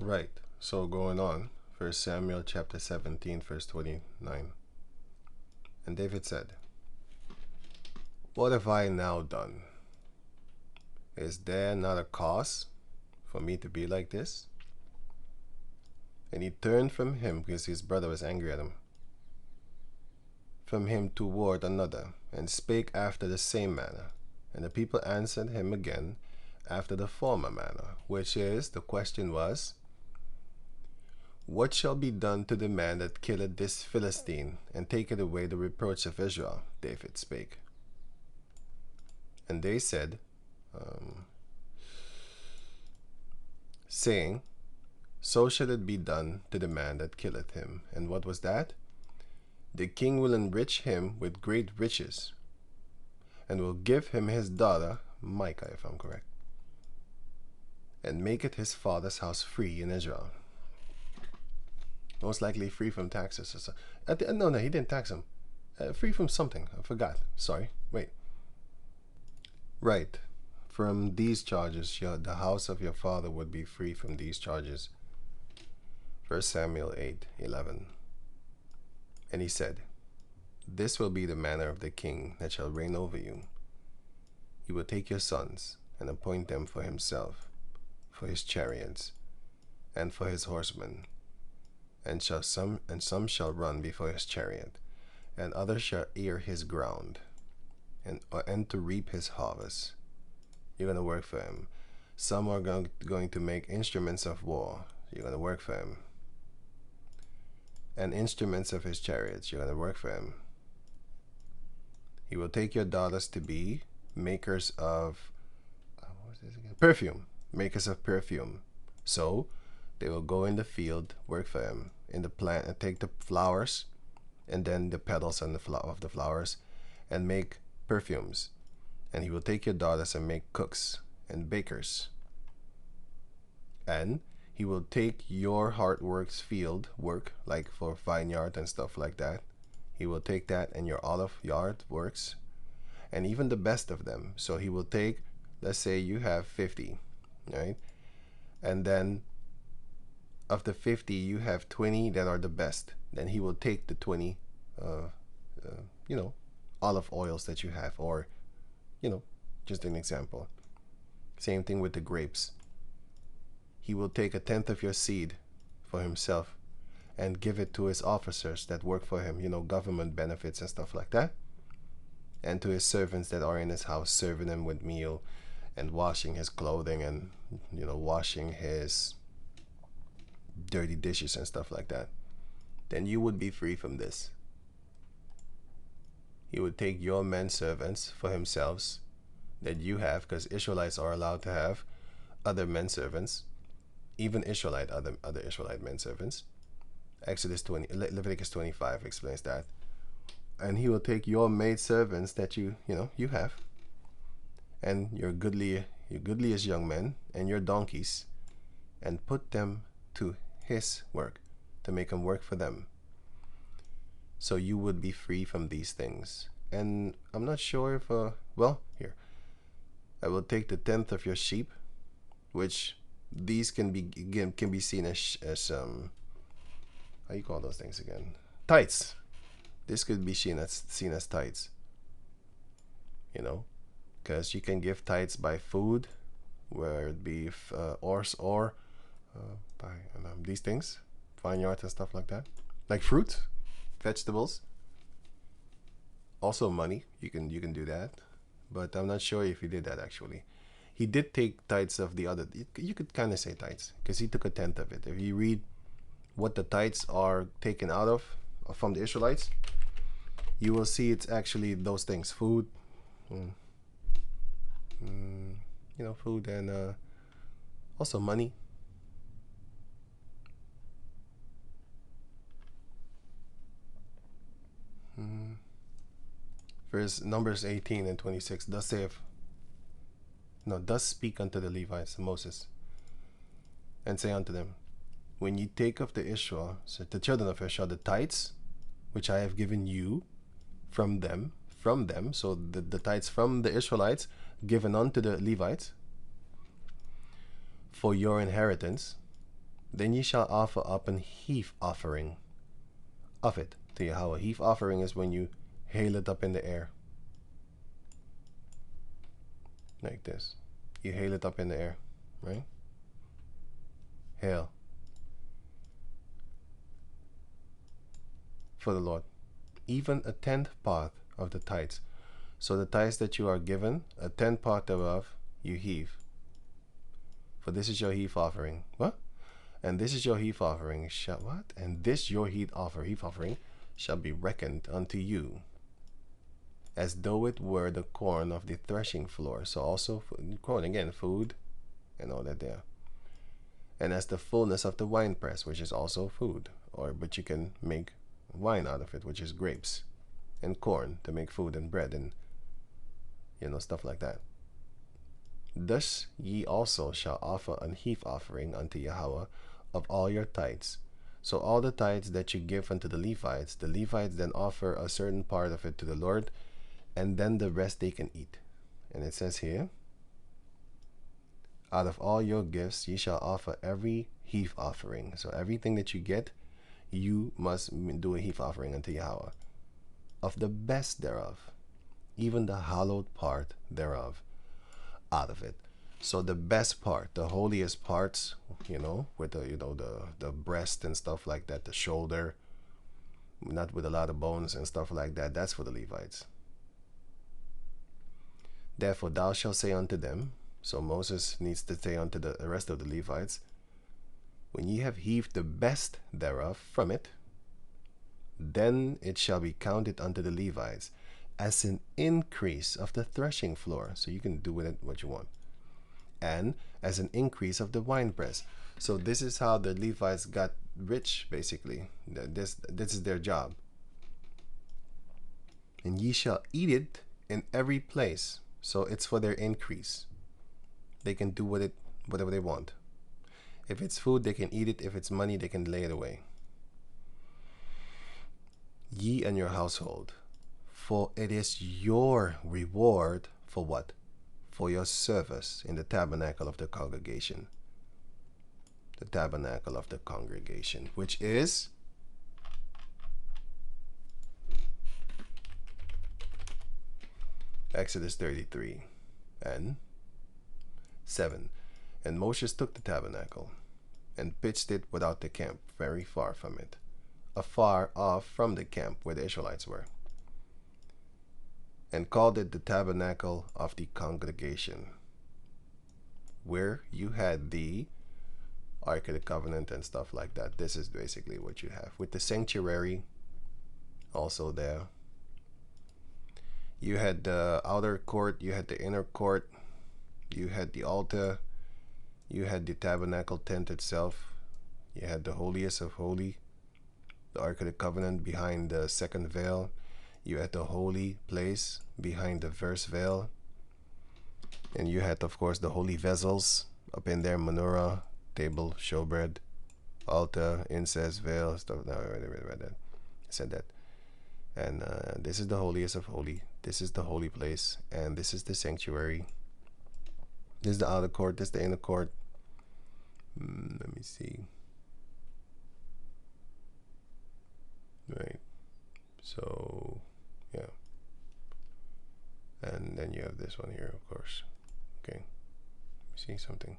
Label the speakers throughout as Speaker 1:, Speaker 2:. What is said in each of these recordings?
Speaker 1: Right. So going on, 1 Samuel chapter 17, verse 29. And David said, "What have I now done? Is there not a cause for me to be like this?" And he turned from him, because his brother was angry at him, from him toward another, and spake after the same manner. And the people answered him again after the former manner, which is, the question was, "What shall be done to the man that killeth this Philistine, and taketh away the reproach of Israel?" David spake. And they said, saying, "So shall it be done to the man that killeth him." And what was that? "The king will enrich him with great riches, and will give him his daughter, Micah, if I'm correct, and make it his father's house free in Israel." Most likely free from taxes. Or so. No, he didn't tax him. Free from something. I forgot. Sorry. Wait. Right. From these charges, the house of your father would be free from these charges. 1 Samuel 8:11. And he said, "This will be the manner of the king that shall reign over you. He will take your sons, and appoint them for himself, for his chariots, and for his horsemen. And some shall run before his chariot, and others shall ear his ground, and to reap his harvest." You're going to work for him. Some are going to make instruments of war. You're going to work for him. And instruments of his chariots. You're going to work for him. He will take your daughters to be makers of perfume. Makers of perfume. So they will go in the field, work for him, in the plant, and take the flowers, and then the petals and of the flowers, and make perfumes. And he will take your daughters and make cooks and bakers. And he will take your hard works field work, like for vineyard and stuff like that. He will take that and your olive yard works, and even the best of them. So he will take, let's say you have 50, right? And then of the 50, you have 20 that are the best. Then he will take the 20, olive oils that you have, or just an example. Same thing with the grapes. He will take 1/10 of your seed for himself and give it to his officers that work for him, government benefits and stuff like that. And to his servants that are in his house, serving him with meal and washing his clothing and, washing his dirty dishes and stuff like that. Then you would be free from this. He would take your men servants for himself that you have, because Israelites are allowed to have other men servants, even other Israelite men servants. Leviticus 25 explains that. And he will take your maid servants that you have, and your goodliest young men and your donkeys, and put them to his work, to make him work for them. So you would be free from these things. And I'm not sure if, here. I will take the 1/10 of your sheep, which these can be seen as how you call those things again? Tithes. This could be seen as tithes. Because you can give tithes by food, where it be or by these things, vineyards and stuff like that, like fruit, vegetables, also money. You can do that, but I'm not sure if he did that actually. He did take tithes of the other. You could kind of say tithes, because he took 1/10 of it. If you read what the tithes are taken out of from the Israelites, you will see it's actually those things: food, food, and also money. Verse Numbers 18 and 26. Thus speak unto the Levites, Moses, and say unto them, when ye take of the children of Israel, the tithes which I have given you from them, so the tithes from the Israelites given unto the Levites for your inheritance, Then ye shall offer up an heave offering of it to Yahweh. Heave offering is when you hail it up in the air. Like this. You hail it up in the air, right? Hail. For the Lord. Even a 10th part of the tithes. So the tithes that you are given, a 10th part thereof, you heave. For this is your heave offering. What? And this is your heave offering. Shall what? And this your heave offering shall be reckoned unto you, as though it were the corn of the threshing floor. So also corn again, food, and all that there. And as the fullness of the winepress, which is also food, but you can make wine out of it, which is grapes, and corn to make food and bread and stuff like that. Thus ye also shall offer an heave offering unto Yahweh of all your tithes. So all the tithes that you give unto the Levites then offer a certain part of it to the Lord, and then the rest they can eat. And it says here, out of all your gifts ye shall offer every heave offering. So everything that you get, you must do a heave offering unto Yahweh, of the best thereof, even the hallowed part thereof, out of it. So the best part, the holiest parts, with the breast and stuff like that, the shoulder, not with a lot of bones and stuff like that, that's for the Levites. Therefore thou shalt say unto them, so Moses needs to say unto the rest of the Levites, when ye have heaved the best thereof from it, then it shall be counted unto the Levites as an increase of the threshing floor. So you can do with it what you want. And as an increase of the winepress. So this is how the Levites got rich, basically. This is their job. And ye shall eat it in every place. So it's for their increase. They can do with it whatever they want. If it's food, they can eat it. If it's money, they can lay it away. Ye and your household, for it is your reward for what? For your service in the tabernacle of the congregation. The tabernacle of the congregation, which is Exodus 33 and 7. And Moses took the tabernacle and pitched it without the camp, very far from it, afar off from the camp where the Israelites were, and called it the tabernacle of the congregation, where you had the Ark of the Covenant and stuff like that. This is basically what you have, with the sanctuary also there. You had the outer court, you had the inner court, you had the altar, you had the tabernacle tent itself, you had the holiest of holy, the Ark of the Covenant behind the second veil, you had the holy place behind the first veil, and you had, of course, the holy vessels up in there, menorah, table, showbread, altar, incense, veil, stuff. No, I read that. I said that. And this is the holiest of holy. This is the holy place, and this is the sanctuary. This is the outer court. This is the inner court. Let me see. Right. So, yeah. And then you have this one here, of course. Okay. See something.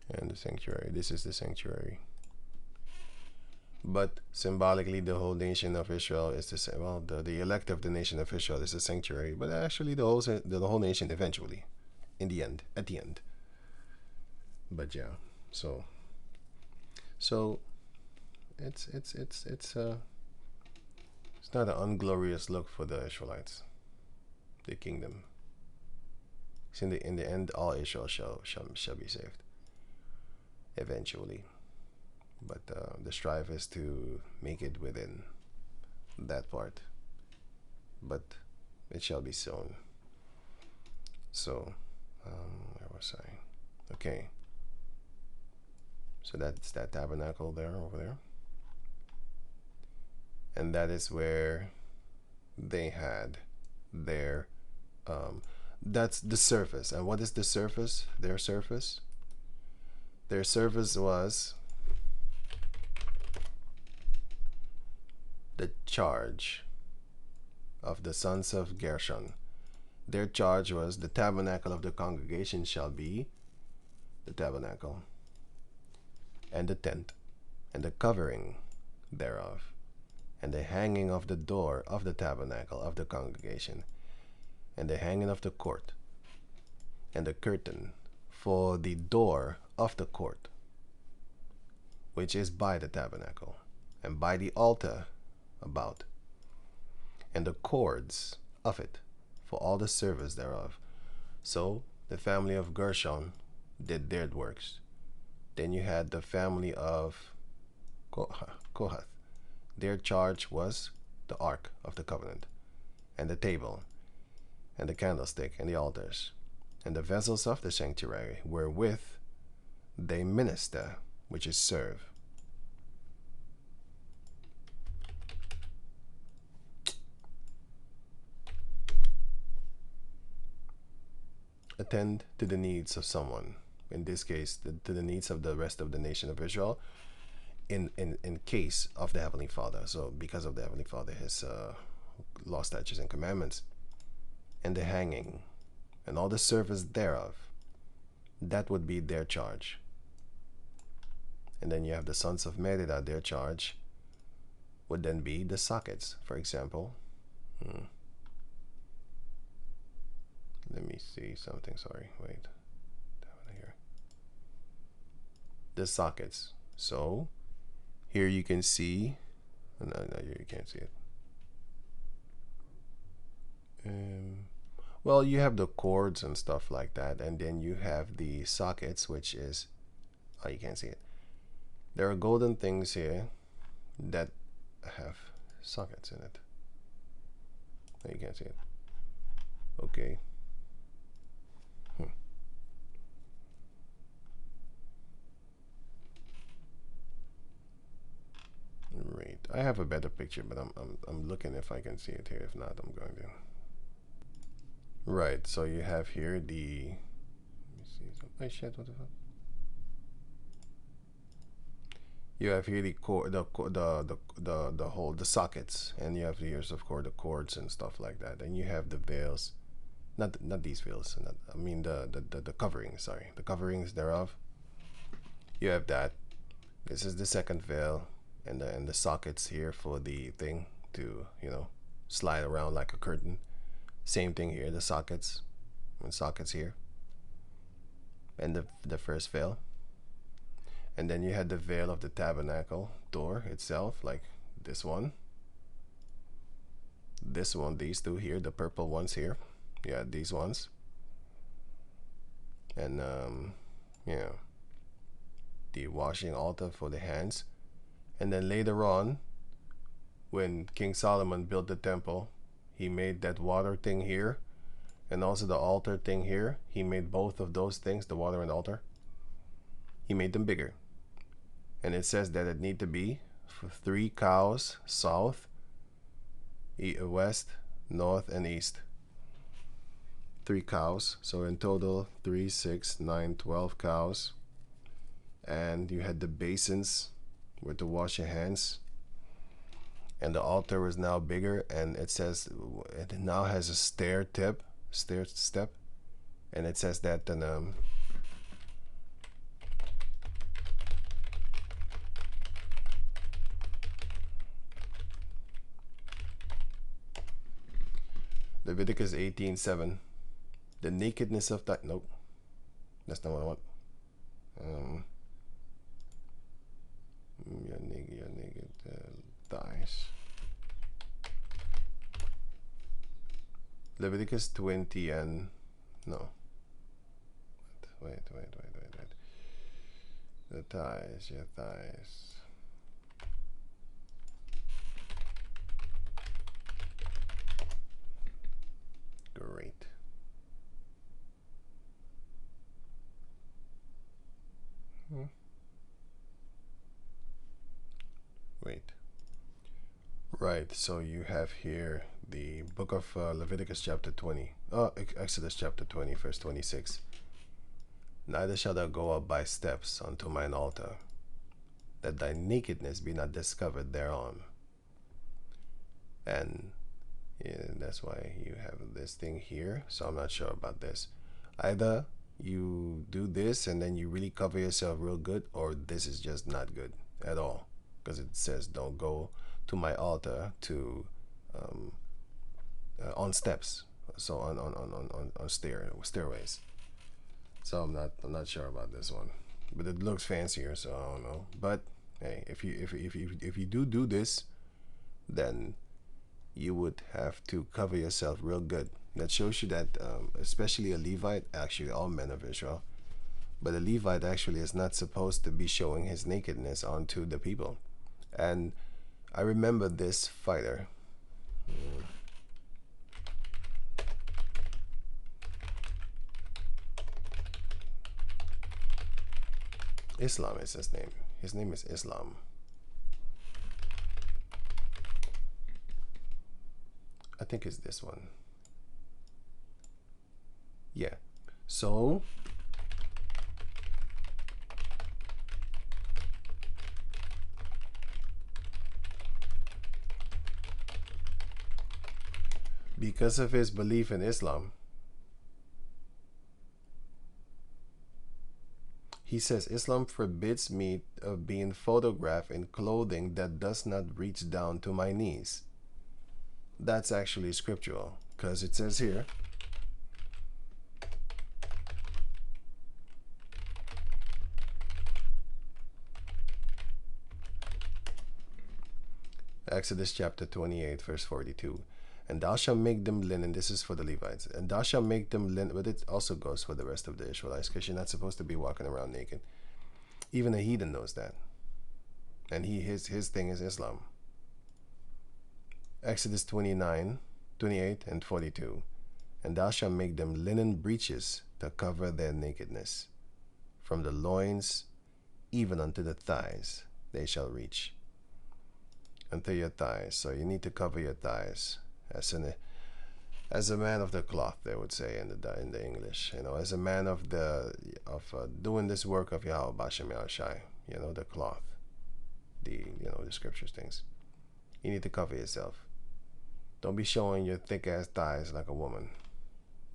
Speaker 1: And the sanctuary. This is the sanctuary. But symbolically, the whole nation of Israel is the same. Well, the elect of the nation of Israel is the sanctuary, but actually the whole nation eventually, in the end, at the end. But yeah, so it's not an unglorious look for the Israelites, the kingdom. In the end, all Israel shall be saved eventually. But the strive is to make it within that part. But it shall be sown. So, where was I? Okay. So that's that tabernacle there, over there. And that is where they had their, that's the surface. And what is the surface? Their surface? Their service was the charge of the sons of Gershon. Their charge was, the tabernacle of the congregation shall be the tabernacle, and the tent, and the covering thereof, and the hanging of the door of the tabernacle of the congregation, and the hanging of the court, and the curtain for the door of the court, which is by the tabernacle, and by the altar about, and the cords of it for all the service thereof. So the family of Gershon did their works. Then you had the family of Kohath. Their charge was the ark of the covenant, and the table, and the candlestick, and the altars, and the vessels of the sanctuary, wherewith they minister, which is serve. Attend to the needs of someone, in this case to the needs of the rest of the nation of Israel, in case of the Heavenly Father. So because of the Heavenly Father, his law, statutes, and commandments, and the hanging, and all the service thereof, that would be their charge. And then you have the sons of Merida. Their charge would then be the sockets, for example. Let me see something. Sorry, wait. Here. The sockets. So here you can see. No, here you can't see it. Well, you have the cords and stuff like that, and then you have the sockets, which is, oh, you can't see it. There are golden things here that have sockets in it. No, you can't see it. Okay. Right. I have a better picture, but I'm looking if I can see it here. If not, I'm going to. Right. So you have here the. Let me see. Oh shit! What the fuck? You have here the whole the sockets, and you have here, of course, the cords and stuff like that, and you have the veils, not these veils. I mean the coverings. Sorry, the coverings thereof. You have that. This is the second veil. And the sockets here for the thing to, you know, slide around like a curtain. Same thing here, the sockets and sockets here, and the first veil. And then you had the veil of the tabernacle door itself, like this one, these two here, the purple ones here. Yeah, these ones. And yeah, the washing altar for the hands. And then later on, when King Solomon built the temple, he made that water thing here, and also the altar thing here. He made both of those things, the water and the altar. He made them bigger. And it says that it need to be for 3 cows, south, west, north, and east. 3 cows. So in total, 3, 6, 9, 12 cows. And you had the basins where to wash your hands, and the altar was now bigger, and it says it now has a stair step, and it says that Leviticus 18:7, the nakedness of that. Nope, that's not what I want. Your naked thighs. Leviticus 20 and no. Wait. The thighs, your thighs. Great. Wait. Right, so you have here the book of Leviticus chapter 20. Oh, Exodus chapter 20, verse 26. Neither shalt thou go up by steps unto mine altar, that thy nakedness be not discovered thereon. And yeah, that's why you have this thing here. So I'm not sure about this. Either you do this and then you really cover yourself real good, or this is just not good at all, because it says don't go to my altar to on steps, so on stairways. So I'm not sure about this one, but it looks fancier, so I don't know. But hey, if you do this, then you would have to cover yourself real good. That shows you that especially a Levite, actually all men of Israel, but a Levite actually is not supposed to be showing his nakedness onto the people. And I remember this fighter. Islam is his name. His name is Islam. I think it's this one. Yeah. So because of his belief in Islam, he says Islam forbids me of being photographed in clothing that does not reach down to my knees. That's actually scriptural, because it says here, Exodus chapter 28 verse 42, and thou shalt make them linen. This is for the Levites. And thou shalt make them linen, but it also goes for the rest of the Israelites, because you're not supposed to be walking around naked. Even a heathen knows that, and his thing is Islam. Exodus 29, 28 and 42, and thou shalt make them linen breeches to cover their nakedness, from the loins even unto the thighs they shall reach, unto your thighs. So you need to cover your thighs, as a man of the cloth, they would say in the English. You know, as a man of doing this work of Yahweh Bashem Yahushai. You know, the cloth, the scriptures things. You need to cover yourself. Don't be showing your thick ass thighs like a woman.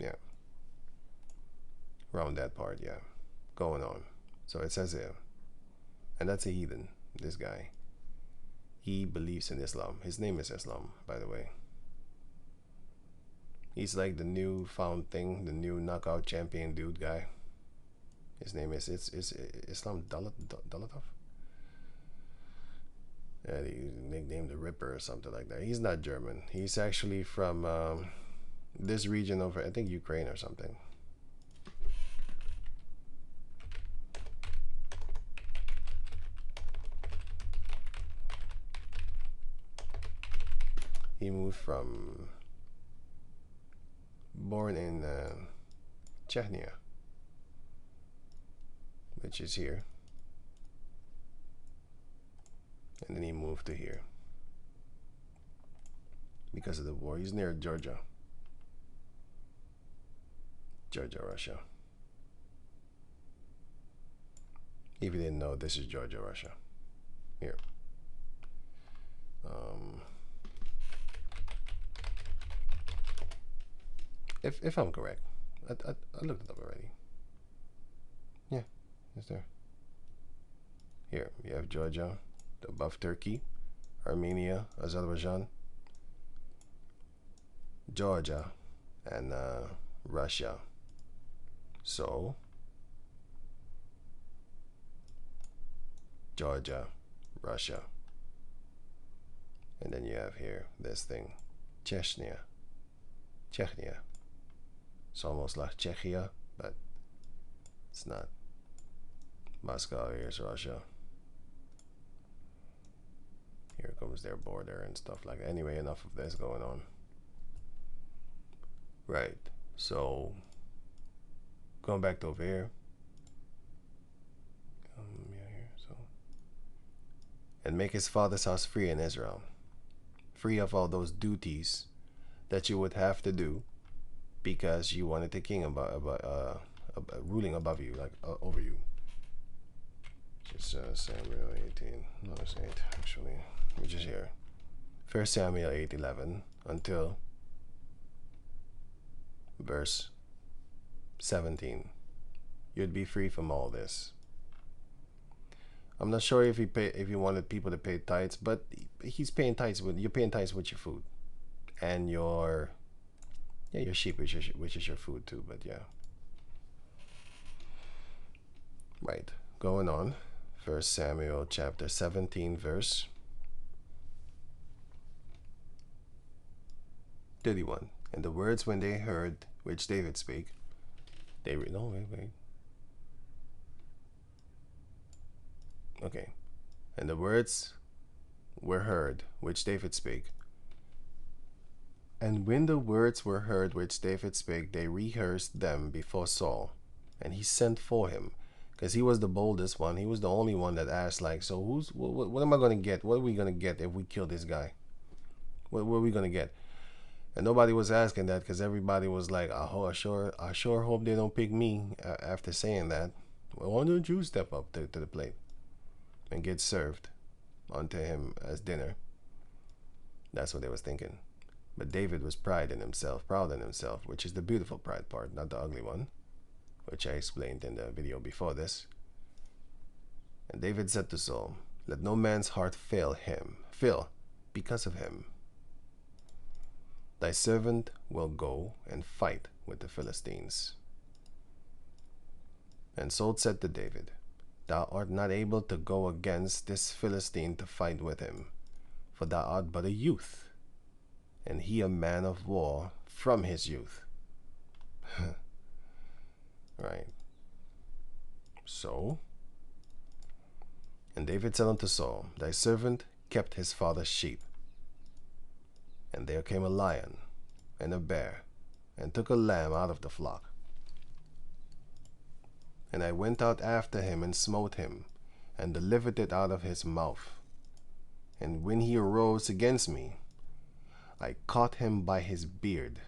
Speaker 1: Yeah. Around that part, yeah. Going on. So it says here, and that's a heathen. This guy. He believes in Islam. His name is Islam, by the way. He's like the new found thing, the new knockout champion dude guy. His name is Islam Dalatov. Yeah, he nicknamed the Ripper or something like that. He's not German. He's actually from this region over, I think, Ukraine or something. He moved from, born in Chechen, which is here, and then he moved to here because of the war. He's near Georgia, Russia. If you didn't know, this is Georgia, Russia. Here. If I'm correct, I looked it up already. Yeah, it's there. Here you have Georgia, above Turkey, Armenia, Azerbaijan, Georgia, and Russia. So Georgia, Russia, and then you have here this thing, Chechen. It's almost like Czechia, but it's not. Moscow, here's Russia. Here comes their border and stuff like that. Anyway, enough of this going on. Right, so going back to over here. Yeah, here, so. And make his father's house free in Israel, free of all those duties that you would have to do because you wanted the king ruling above you, like over you. Just Samuel 18, no, it's 8 actually, which is here. 1 Samuel 8:11 until verse 17. You'd be free from all this. I'm not sure if he wanted people to pay tithes, but he's paying tithes you're paying tithes with your food and your sheep, which is your food too. But yeah, right. Going on, 1 Samuel chapter 17 verse 31. And the words when they heard which David spake, they no wait. Okay. And the words were heard which David spake. And when the words were heard which David spake, they rehearsed them before Saul. And he sent for him, because he was the boldest one. He was the only one that asked, like, so what am I going to get? What are we going to get if we kill this guy? What are we going to get? And nobody was asking that, because everybody was like, oh, I sure hope they don't pick me after saying that. Well, why don't you step up to the plate and get served unto him as dinner? That's what they was thinking. But David was proud in himself, which is the beautiful pride part, not the ugly one, which I explained in the video before this. And David said to Saul, let no man's heart fail because of him. Thy servant will go and fight with the Philistines. And Saul said to David, thou art not able to go against this Philistine to fight with him, for thou art but a youth, and he a man of war from his youth. Right. So, and David said unto Saul, thy servant kept his father's sheep. And there came a lion and a bear, and took a lamb out of the flock. And I went out after him and smote him, and delivered it out of his mouth. And when he arose against me, I caught him by his beard,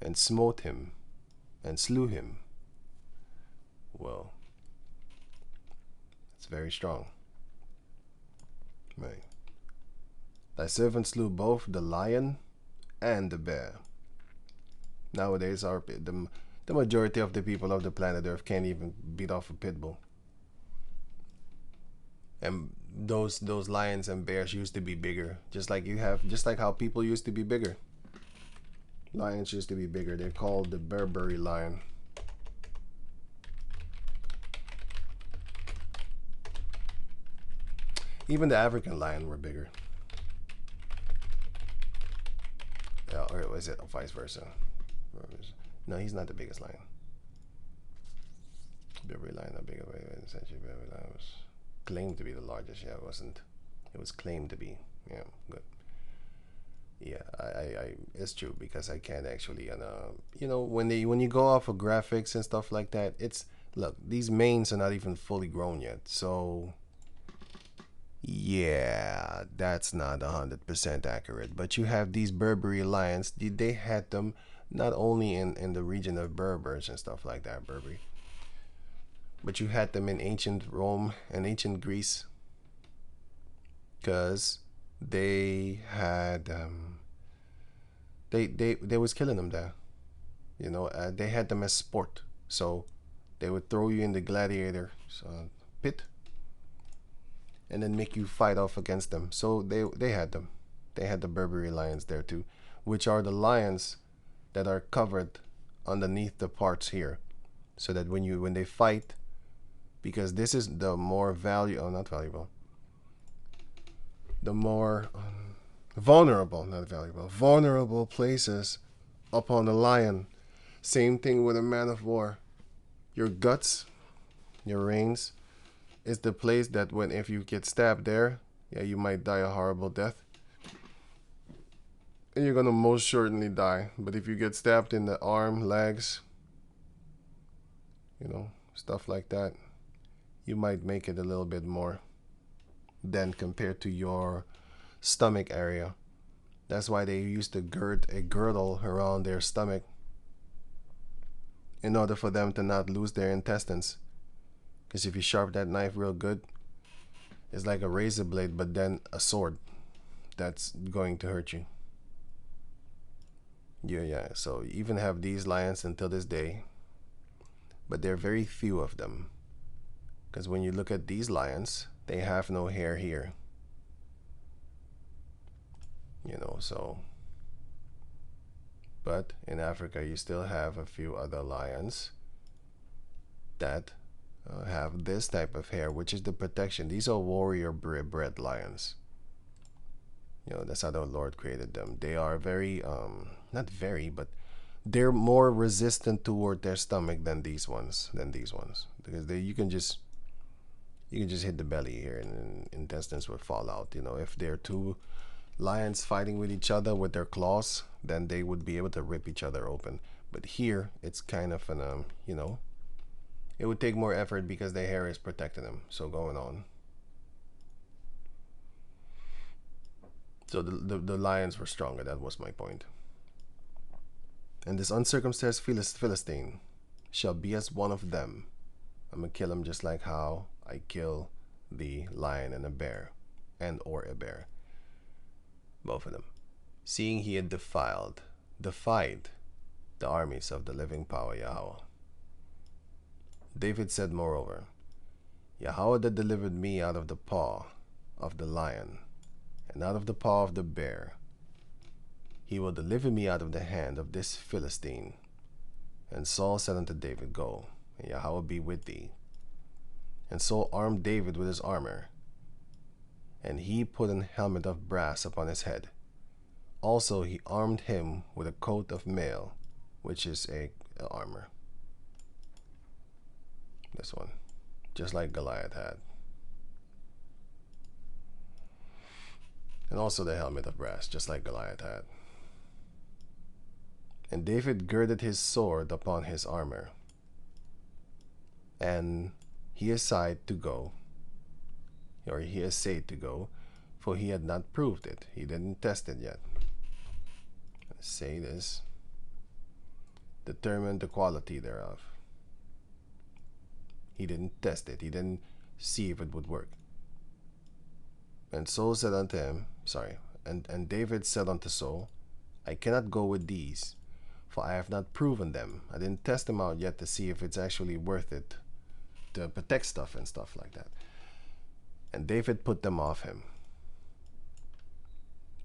Speaker 1: and smote him, and slew him. Well, it's very strong. Right. Thy servant slew both the lion and the bear. Nowadays, the majority of the people of the planet Earth can't even beat off a pit bull. And those lions and bears used to be bigger, just like how people used to be bigger. Lions used to be bigger. They're called the Barbary lion. Even the African lion were bigger. Or was it vice versa? No, he's not the biggest lion. Barbary lion, not bigger. Essentially, Barbary lion was claimed to be the largest. Yeah, it wasn't. It was claimed to be. Yeah, good. Yeah, I it's true, because I can't actually, you know, when you go off of graphics and stuff like that, look, these manes are not even fully grown yet, so yeah, that's not 100% accurate. But you have these Barbary lions. They had them not only in the region of Berbers and stuff like that, Barbary, but you had them in ancient Rome and ancient Greece, because they had they was killing them there. You know, they had them as sport, so they would throw you in the gladiator pit and then make you fight off against them. So they had them. They had the Barbary lions there too, which are the lions that are covered underneath the parts here, so that when they fight, because this is the more not valuable, the more vulnerable places upon the lion. Same thing with a man of war. Your guts, your reins, is the place that if you get stabbed there, yeah, you might die a horrible death. And you're gonna most certainly die. But if you get stabbed in the arm, legs, you know, stuff like that, you might make it a little bit more than compared to your stomach area. That's why they used to gird a girdle around their stomach in order for them to not lose their intestines. Because if you sharp that knife real good, it's like a razor blade, but then a sword that's going to hurt you. Yeah. So you even have these lions until this day, but there are very few of them. Because when you look at these lions, they have no hair here. You know, so. But in Africa, you still have a few other lions that have this type of hair, which is the protection. These are warrior bred lions. You know, that's how the Lord created them. They are very, not very, but they're more resistant toward their stomach than these ones. Because you can just hit the belly here and intestines will fall out. You know, if they're two lions fighting with each other with their claws, then they would be able to rip each other open. But here, it's kind of an, you know, it would take more effort because their hair is protecting them. So going on. So the lions were stronger. That was my point. And this uncircumcised Philistine shall be as one of them. I'm going to kill him just like how I kill the lion and a bear, and or a bear. Both of them. Seeing he had defied the armies of the living power Yahweh. David said moreover, Yahweh that delivered me out of the paw of the lion, and out of the paw of the bear, he will deliver me out of the hand of this Philistine. And Saul said unto David, Go, and Yahweh be with thee. And Saul armed David with his armor, and he put an helmet of brass upon his head. Also he armed him with a coat of mail, which is a armor. This one, just like Goliath had. And also the helmet of brass, just like Goliath had. And David girded his sword upon his armor, and he essayed to go, for he had not proved it. He didn't test it yet. Let's say this. Determine the quality thereof. He didn't test it. He didn't see if it would work. And Saul said unto him, and David said unto Saul, I cannot go with these, for I have not proven them. I didn't test them out yet to see if it's actually worth it to protect stuff and stuff like that. And David put them off him.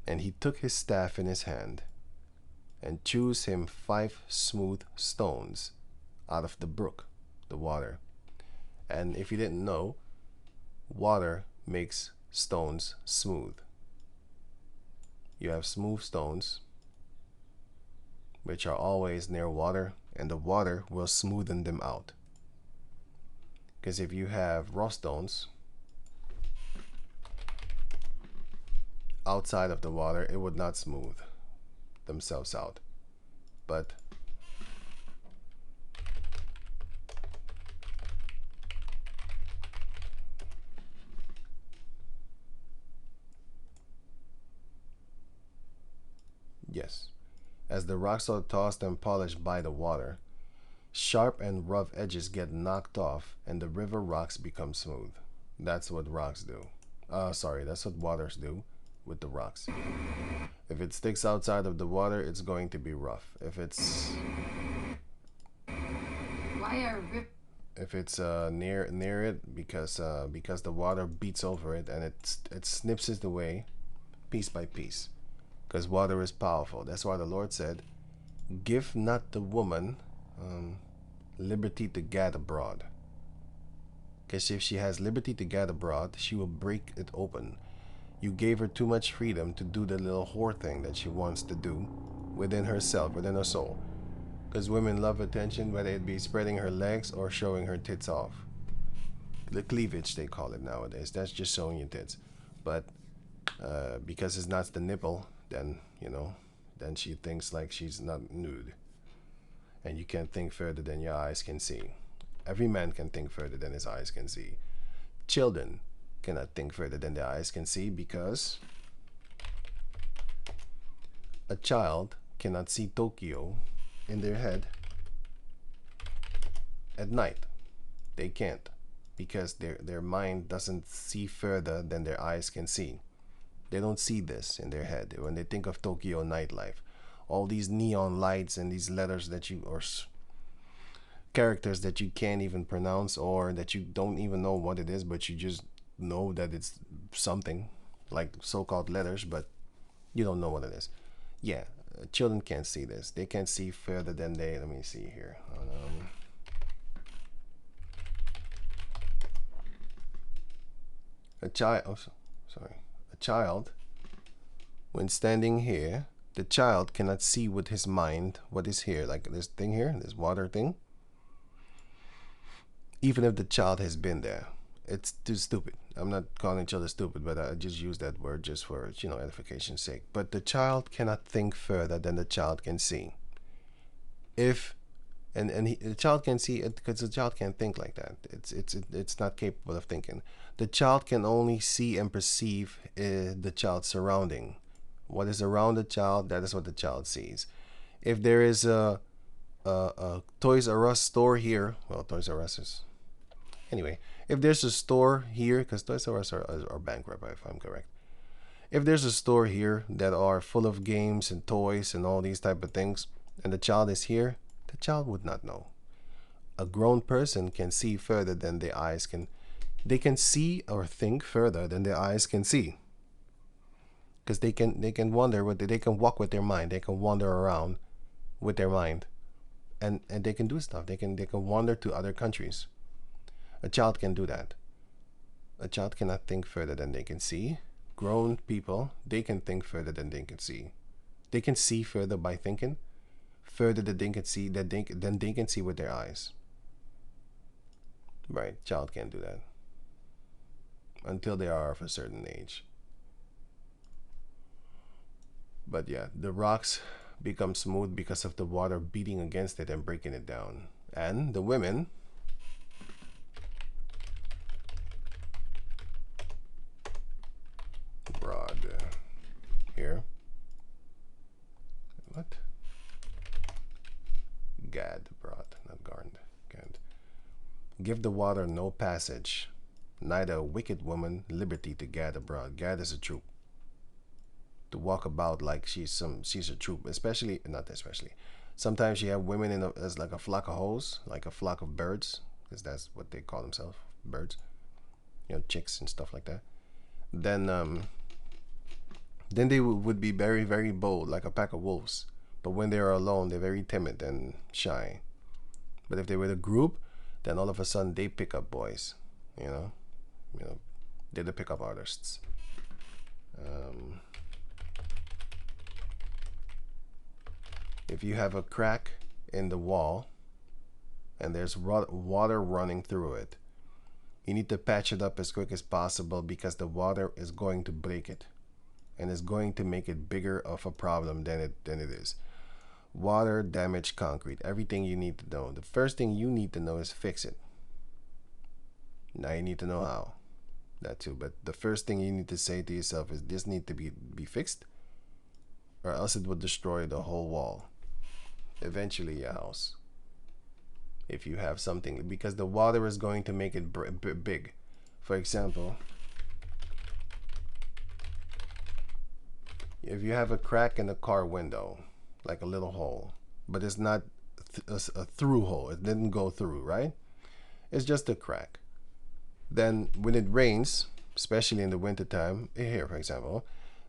Speaker 1: And he took his staff in his hand, and chose him 5 smooth stones out of the brook, the water. And if you didn't know, water makes stones smooth. You have smooth stones, which are always near water, and the water will smoothen them out. Because if you have rough stones outside of the water, it would not smooth themselves out. But yes, as the rocks are tossed and polished by the water, sharp and rough edges get knocked off and the river rocks become smooth. That's what rocks do. That's what waters do with the rocks. If it sticks outside of the water, it's going to be rough. If it's near it, because the water beats over it and it snips it away piece by piece. Because water is powerful. That's why the Lord said, give not the woman liberty to gad abroad. Because if she has liberty to gad abroad, she will break it open. You gave her too much freedom to do the little whore thing that she wants to do within herself, within her soul. Because women love attention, whether it be spreading her legs or showing her tits off. The cleavage, they call it nowadays. That's just showing your tits. But because it's not the nipple, then, then she thinks like she's not nude. And you can't think further than your eyes can see. Every man can think further than his eyes can see. Children cannot think further than their eyes can see, because a child cannot see Tokyo in their head At night, they can't, because their mind doesn't see further than their eyes can see. They don't see this in their head. When they think of Tokyo nightlife, all these neon lights and these letters that you, or characters that you can't even pronounce, or that you don't even know what it is, but you just know that it's something like so-called letters, but you don't know what it is. Yeah, children can't see this. They can't see further than they, let me see here. A child, oh, sorry, a child, when standing here, the child cannot see with his mind what is here, like this thing here, this water thing. Even if the child has been there, it's too stupid. I'm not calling each other stupid, but I just use that word just for, you know, edification's sake. But the child cannot think further than the child can see. If the child can see it, because the child can't think like that. It's not capable of thinking. The child can only see and perceive the child's surrounding. What is around the child, that is what the child sees. If there is a Toys R Us store here, well, Toys R Us is, anyway, if there's a store here, because Toys R Us are bankrupt, if I'm correct. If there's a store here that are full of games and toys and all these type of things, and the child is here, the child would not know. A grown person can see further than their eyes can. They can see or think further than their eyes can see. Because they can wander they can walk with their mind. They can wander around with their mind, and they can do stuff. They can wander to other countries. A child can do that. A child cannot think further than they can see. Grown people, they can think further than they can see. They can see further by thinking, further than they can see, than they can see with their eyes. Right, child can't do that until they are of a certain age. But yeah, the rocks become smooth because of the water beating against it and breaking it down. And the women, broad here, what? Gad, broad, not garnd. Gad. Give the water no passage, neither a wicked woman liberty to gad abroad. Gad is a troop. To walk about like she's a troop, especially, not especially. Sometimes you have women as like a flock of hoes, like a flock of birds, because that's what they call themselves, birds. You know, chicks and stuff like that. Then they would be very, very bold, like a pack of wolves. But when they're alone, they're very timid and shy. But if they're with a group, then all of a sudden they pick up boys. You know, they're the pickup artists. If you have a crack in the wall and there's water running through it, you need to patch it up as quick as possible, because the water is going to break it and is going to make it bigger of a problem than it is. Water damaged concrete. Everything you need to know. The first thing you need to know is fix it. Now you need to know how. That too. But the first thing you need to say to yourself is, this needs to be fixed, or else it will destroy the whole wall. Eventually your house. If you have something, because the water is going to make it big. For example, if you have a crack in the car window, like a little hole, but it's not a through hole, it didn't go through, right? It's just a crack. Then when it rains, especially in the winter time, here for example,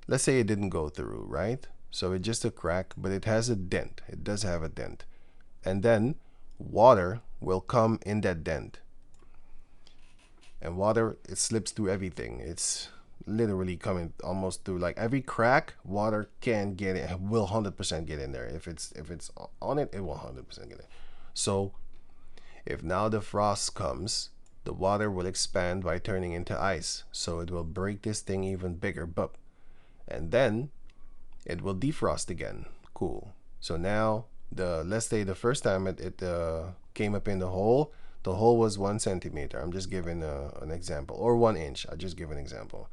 Speaker 1: let's say it didn't go through, right? So it's just a crack, but it has a dent. It does have a dent. And then water will come in that dent. And water, it slips through everything. It's literally coming almost through, like every crack, water can get it, will 100% get in there. If it's on it, it will 100% get it. So if now the frost comes, the water will expand by turning into ice. So it will break this thing even bigger. And then it will defrost again. Cool. So now let's say the first time it came up in the hole was 1 centimeter. I'm just giving an example, or 1 inch. I'll just give an example.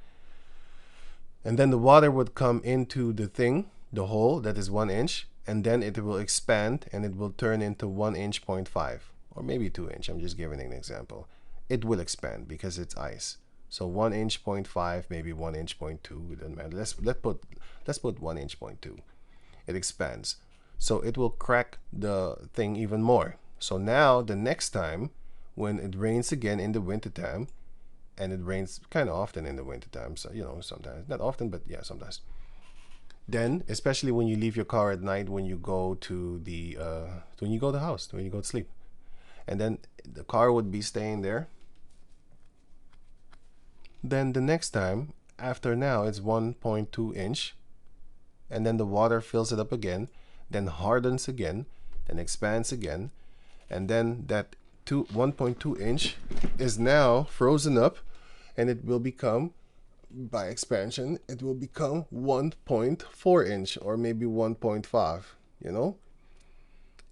Speaker 1: And then the water would come into the hole that is 1 inch, and then it will expand and it will turn into 1 inch 0.5 or maybe 2 inch, I'm just giving an example, it will expand because it's ice. So 1 inch 0.5, maybe 1 inch 0.2, it doesn't matter. Let's put 1 inch 0.2. It expands. So it will crack the thing even more. So now the next time when it rains again in the wintertime, and it rains kind of often in the wintertime, so you know, sometimes, not often, but yeah, sometimes. Then, especially when you leave your car at night, when you go to the when you go to the house, when you go to sleep, and then the car would be staying there. Then the next time, after now, it's 1.2 inch, and then the water fills it up again, then hardens again, then expands again, and then that 1.2 inch is now frozen up, and it will become, by expansion, it will become 1.4 inch or maybe 1.5, you know?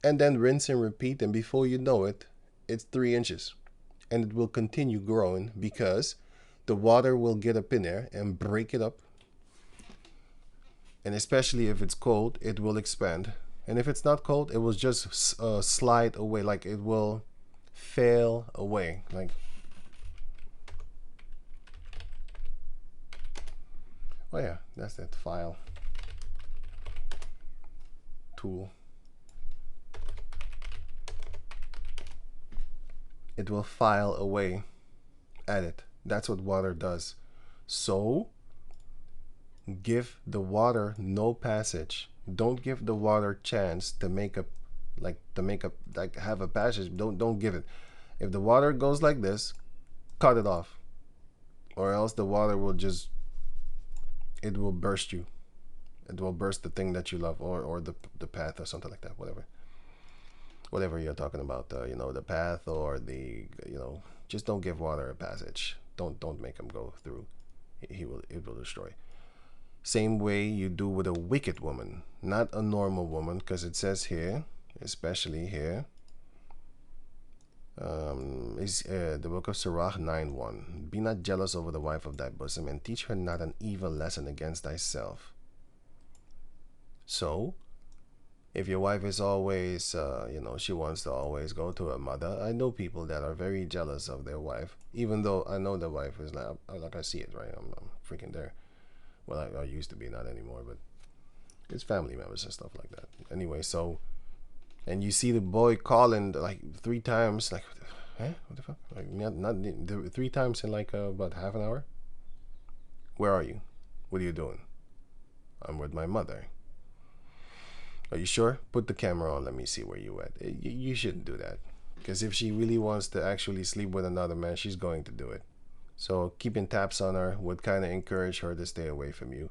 Speaker 1: And then rinse and repeat, and before you know it, it's 3 inches. And it will continue growing because the water will get up in there and break it up. And especially if it's cold, it will expand. And if it's not cold, it will just slide away, like it will fail away. Like, oh yeah, that's that file tool. It will file away at it. That's what water does. So give the water no passage. Don't give the water chance to make a like have a passage. Don't give it. If the water goes like this, cut it off, or else the water will just, it will burst you. It will burst the thing that you love, or the path or something like that. Whatever you're talking about, you know, the path or the, you know, just don't give water a passage. Don't make him go through. It will destroy. Same way you do with a wicked woman, not a normal woman, because it says here, especially here, is the book of Sirach 9:1. Be not jealous over the wife of thy bosom, and teach her not an evil lesson against thyself. So, if your wife is always, you know, she wants to always go to her mother. I know people that are very jealous of their wife, even though I know the wife is like I see it, right? I'm freaking there. Well, I used to be, not anymore, but it's family members and stuff like that. Anyway, so, and you see the boy calling like 3 times, like, what the fuck? Like, not 3 times in like about half an hour. Where are you? What are you doing? I'm with my mother. Are you sure? Put the camera on. Let me see where you at. You shouldn't do that, because if she really wants to actually sleep with another man, she's going to do it. So keeping tabs on her would kind of encourage her to stay away from you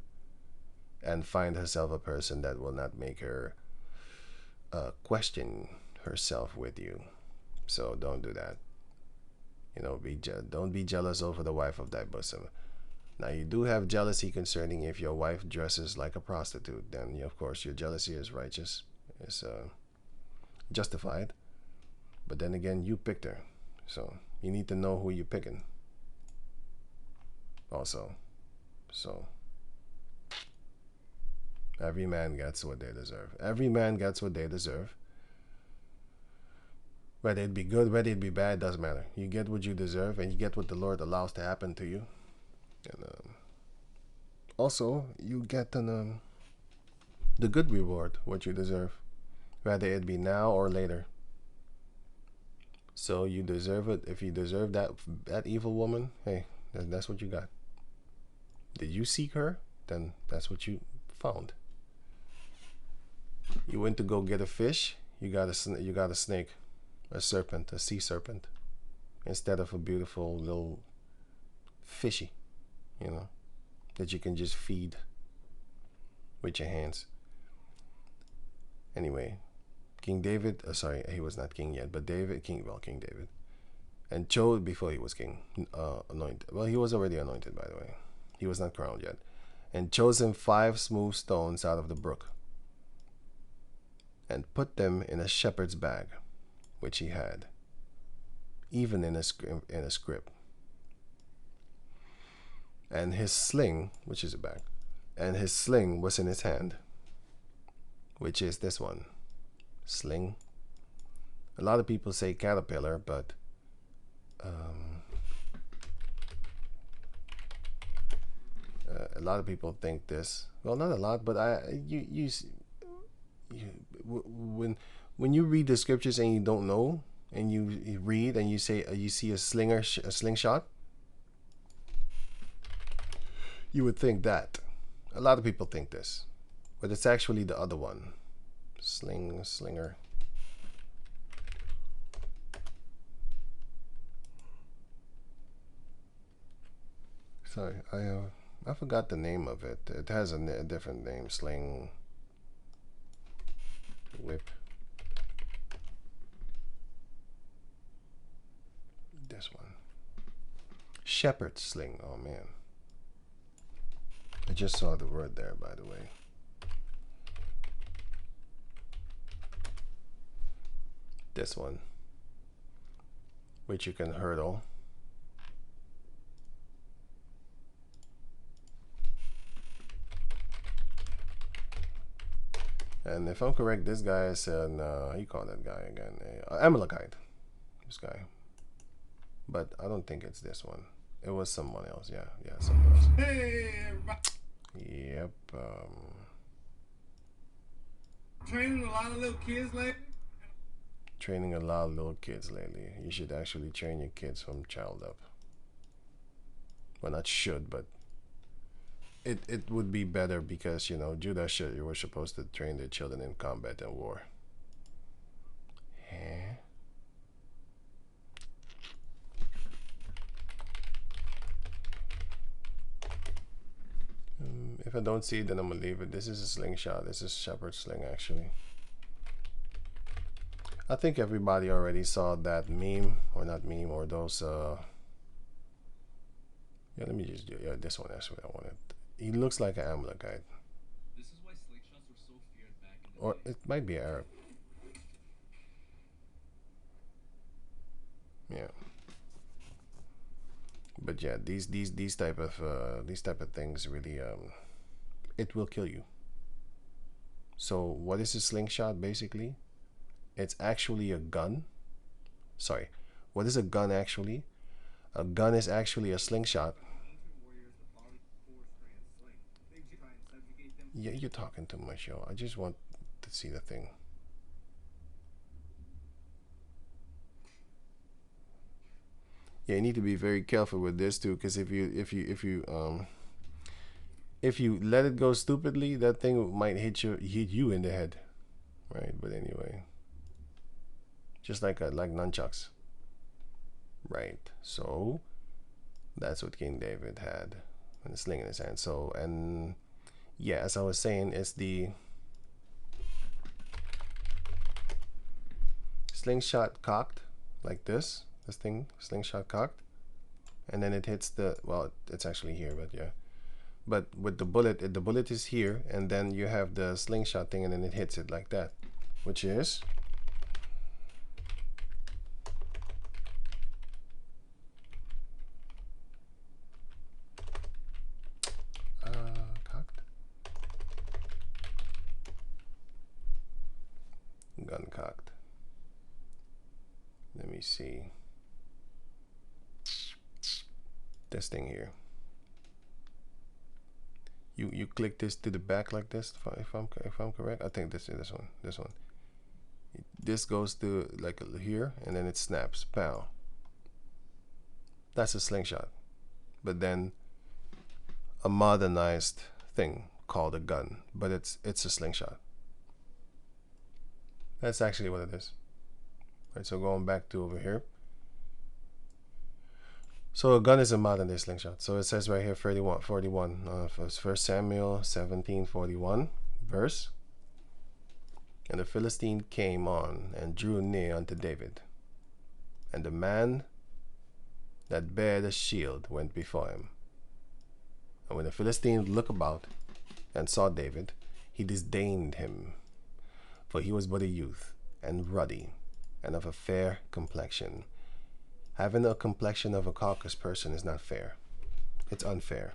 Speaker 1: and find herself a person that will not make her question herself with you. So don't do that. You know, don't be jealous over the wife of thy bosom. Now, you do have jealousy concerning if your wife dresses like a prostitute. Then, of course, your jealousy is righteous. It's justified. But then again, you picked her. So you need to know who you're picking also. So every man gets what they deserve. Every man gets what they deserve. Whether it be good, whether it be bad, doesn't matter. You get what you deserve, and you get what the Lord allows to happen to you. And also, you get the good reward, what you deserve, whether it be now or later. So you deserve it. If you deserve that evil woman, hey, that's what you got. Did you seek her? Then that's what you found. You went to go get a fish. You got a snake, a serpent, a sea serpent, instead of a beautiful little fishy, you know, that you can just feed with your hands. Anyway, King David, sorry, he was not king yet, but King David, and chose, before he was king, anointed. Well, he was already anointed, by the way. He was not crowned yet. And chose him 5 smooth stones out of the brook, and put them in a shepherd's bag, which he had, even in a scrip. And his sling, which is a bag, and his sling was in his hand, which is this one, sling, A lot of people say caterpillar, but a lot of people think this. Well, not a lot, but when you read the scriptures and you don't know, and you read and you say you see a slingshot, you would think that. A lot of people think this, but it's actually the other one. Slinger. Sorry, I forgot the name of it. It has a different name. Sling. Whip. This one. Shepherd sling. Oh man. I just saw the word there, by the way. This one, which you can hurdle. And if I'm correct, this guy is an how you call that guy again? Amalekite. This guy. But I don't think it's this one. It was someone else. Yeah, someone else. Yep.
Speaker 2: Training a lot of little kids lately.
Speaker 1: Training a lot of little kids lately. You should actually train your kids from child up. Well, not should, but it would be better because, you know, Judah you were supposed to train their children in combat and war. If I don't see it, then I'm gonna leave it. This is a slingshot. This is shepherd sling, actually. I think everybody already saw that meme, or not meme, or those yeah, let me just do this one. That's what I wanted. He looks like an Amalekite.
Speaker 2: This is why slingshots were so feared back in the
Speaker 1: Or
Speaker 2: day.
Speaker 1: it might be Arab. Yeah. But yeah, these type of things really it will kill you. So what is a slingshot basically? It's actually a gun. Sorry. What is a gun actually? A gun is actually a slingshot. Yeah, you're talking too much, yo. I just want to see the thing. Yeah, you need to be very careful with this too, because if you let it go stupidly, that thing might hit you in the head, right? But anyway, just like nunchucks, right? So that's what King David had, and the sling in his hand. So, and yeah, as I was saying, it's the slingshot cocked like this thing, slingshot cocked, and then it hits the, well, it's actually here, but yeah, but with the bullet is here, and then you have the slingshot thing, and then it hits it like that, which is cocked, gun cocked. Let me see this thing here. You click this to the back like this, if I'm correct. I think this is this one. This goes to like here, and then it snaps. Pow. That's a slingshot, but then a modernized thing called a gun, but it's a slingshot. That's actually what it is. Right. So going back to over here. So a gun is a modern day slingshot. So it says right here 41, 1 Samuel 17:41 verse. And the Philistine came on and drew near unto David. And the man that bare the shield went before him. And when the Philistine looked about and saw David, he disdained him, for he was but a youth, and ruddy, and of a fair complexion. Having a complexion of a Caucasus person is not fair. It's unfair.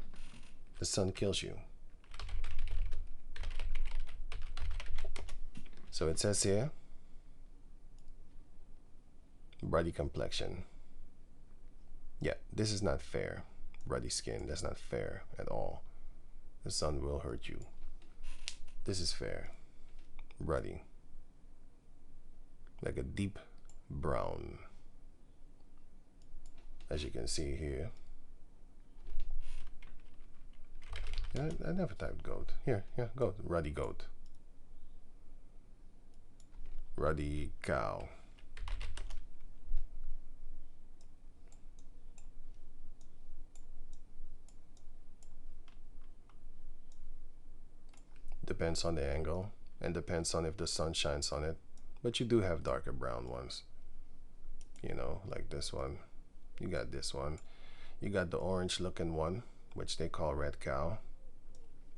Speaker 1: The sun kills you. So it says here, Ruddy complexion. Yeah, this is not fair. Ruddy skin, that's not fair at all. The sun will hurt you. This is fair. Ruddy. Like a deep brown. As you can see here. Yeah, I never typed goat. Here, yeah, goat. Ruddy goat. Ruddy cow. Depends on the angle and depends on if the sun shines on it. But you do have darker brown ones. You know, like this one. You got this one. You got the orange looking one, which they call red cow.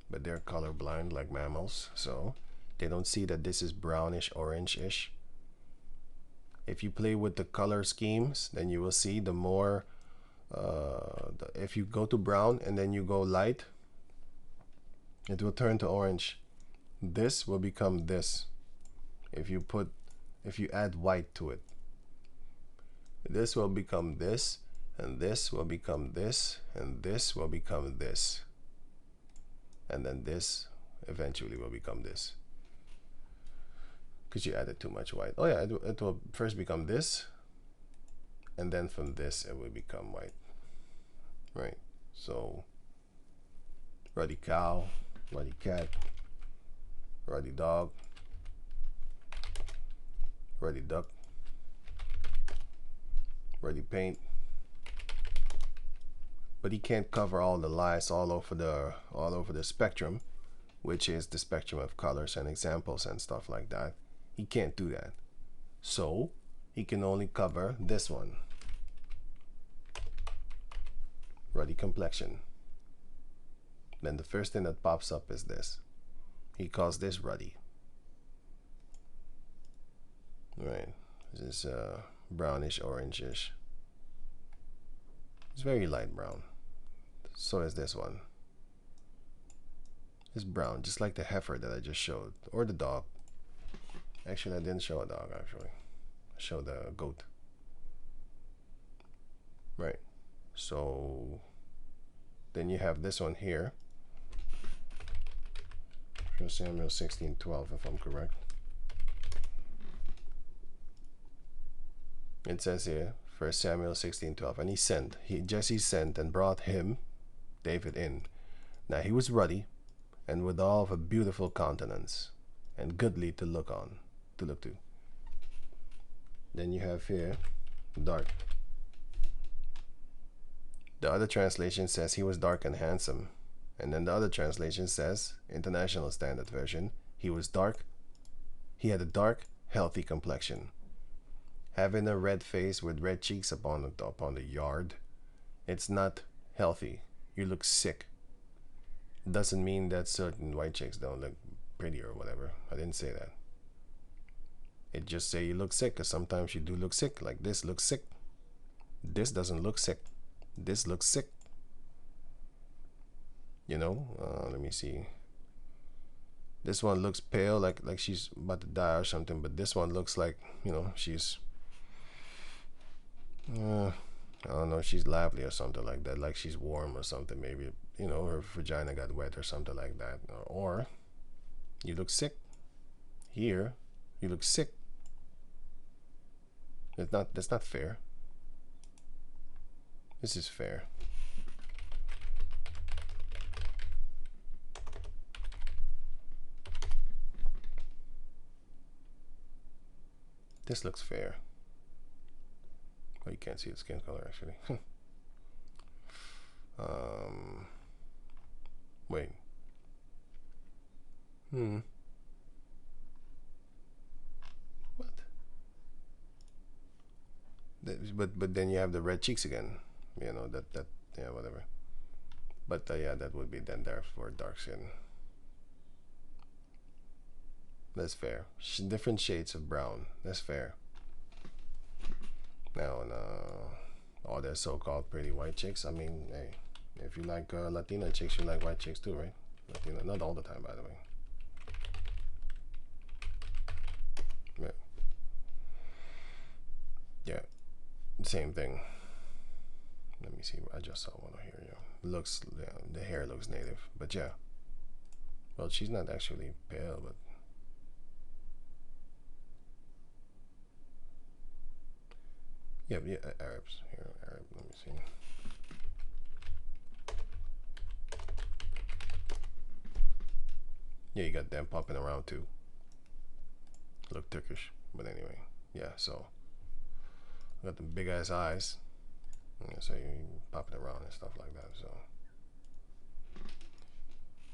Speaker 1: But they're colorblind like mammals, so they don't see that this is brownish orange-ish. If you play with the color schemes, then you will see the more if you go to brown and then you go light, it will turn to orange. This will become this if you add white to it. This will become this, and this will become this, and this will become this, and then this eventually will become this because you added too much white. Oh yeah, it will first become this, and then from this it will become white. Right, so ruddy cow, ruddy cat, ruddy dog, ruddy duck, ruddy paint. But he can't cover all the lights all over the spectrum, which is the spectrum of colors and examples and stuff like that. He can't do that, so he can only cover this one. Ruddy complexion. Then the first thing that pops up is this. He calls this ruddy. Right, this is brownish orangish. It's very light brown. So is this one. It's brown, just like the heifer that I just showed, or the dog. Actually, I didn't show a dog, actually. I showed a goat. Right. So then you have this one here. 1 Samuel 16:12, if I'm correct. It says here, 1 Samuel 16:12, and Jesse sent and brought him, David, in. Now he was ruddy, and withal of a beautiful countenance, and goodly to look to. Then you have here, dark. The other translation says he was dark and handsome. And then the other translation says, International Standard Version, he was dark. He had a dark, healthy complexion. Having a red face with red cheeks upon the yard, it's not healthy. You look sick. Doesn't mean that certain white chicks don't look pretty or whatever. I didn't say that. It just say you look sick, because sometimes you do look sick. Like this looks sick. This doesn't look sick. This looks sick. You know, let me see. This one looks pale, like she's about to die or something. But this one looks like, you know, she's I don't know, she's lively or something like that, like she's warm or something. Maybe, you know, her vagina got wet or something like that. Or you look sick. Here, you look sick. That's not fair. This is fair. This looks fair. Oh, you can't see the skin color actually. Wait. What? But then you have the red cheeks again. You know that yeah, whatever. But yeah, that would be then there for dark skin. That's fair. Different shades of brown. That's fair. Now, all their so-called pretty white chicks. I mean, hey, if you like Latina chicks, you like white chicks too, right? Latina, not all the time, by the way. Yeah. Yeah. Same thing. Let me see. I just saw one here. Yeah, looks. Yeah, the hair looks native, but yeah. Well, she's not actually pale, but yeah, yeah, Arabs here. Arab. Let me see. Yeah, you got them popping around too. Look Turkish, but anyway, yeah. So got the big ass eyes. Yeah, so you popping around and stuff like that. So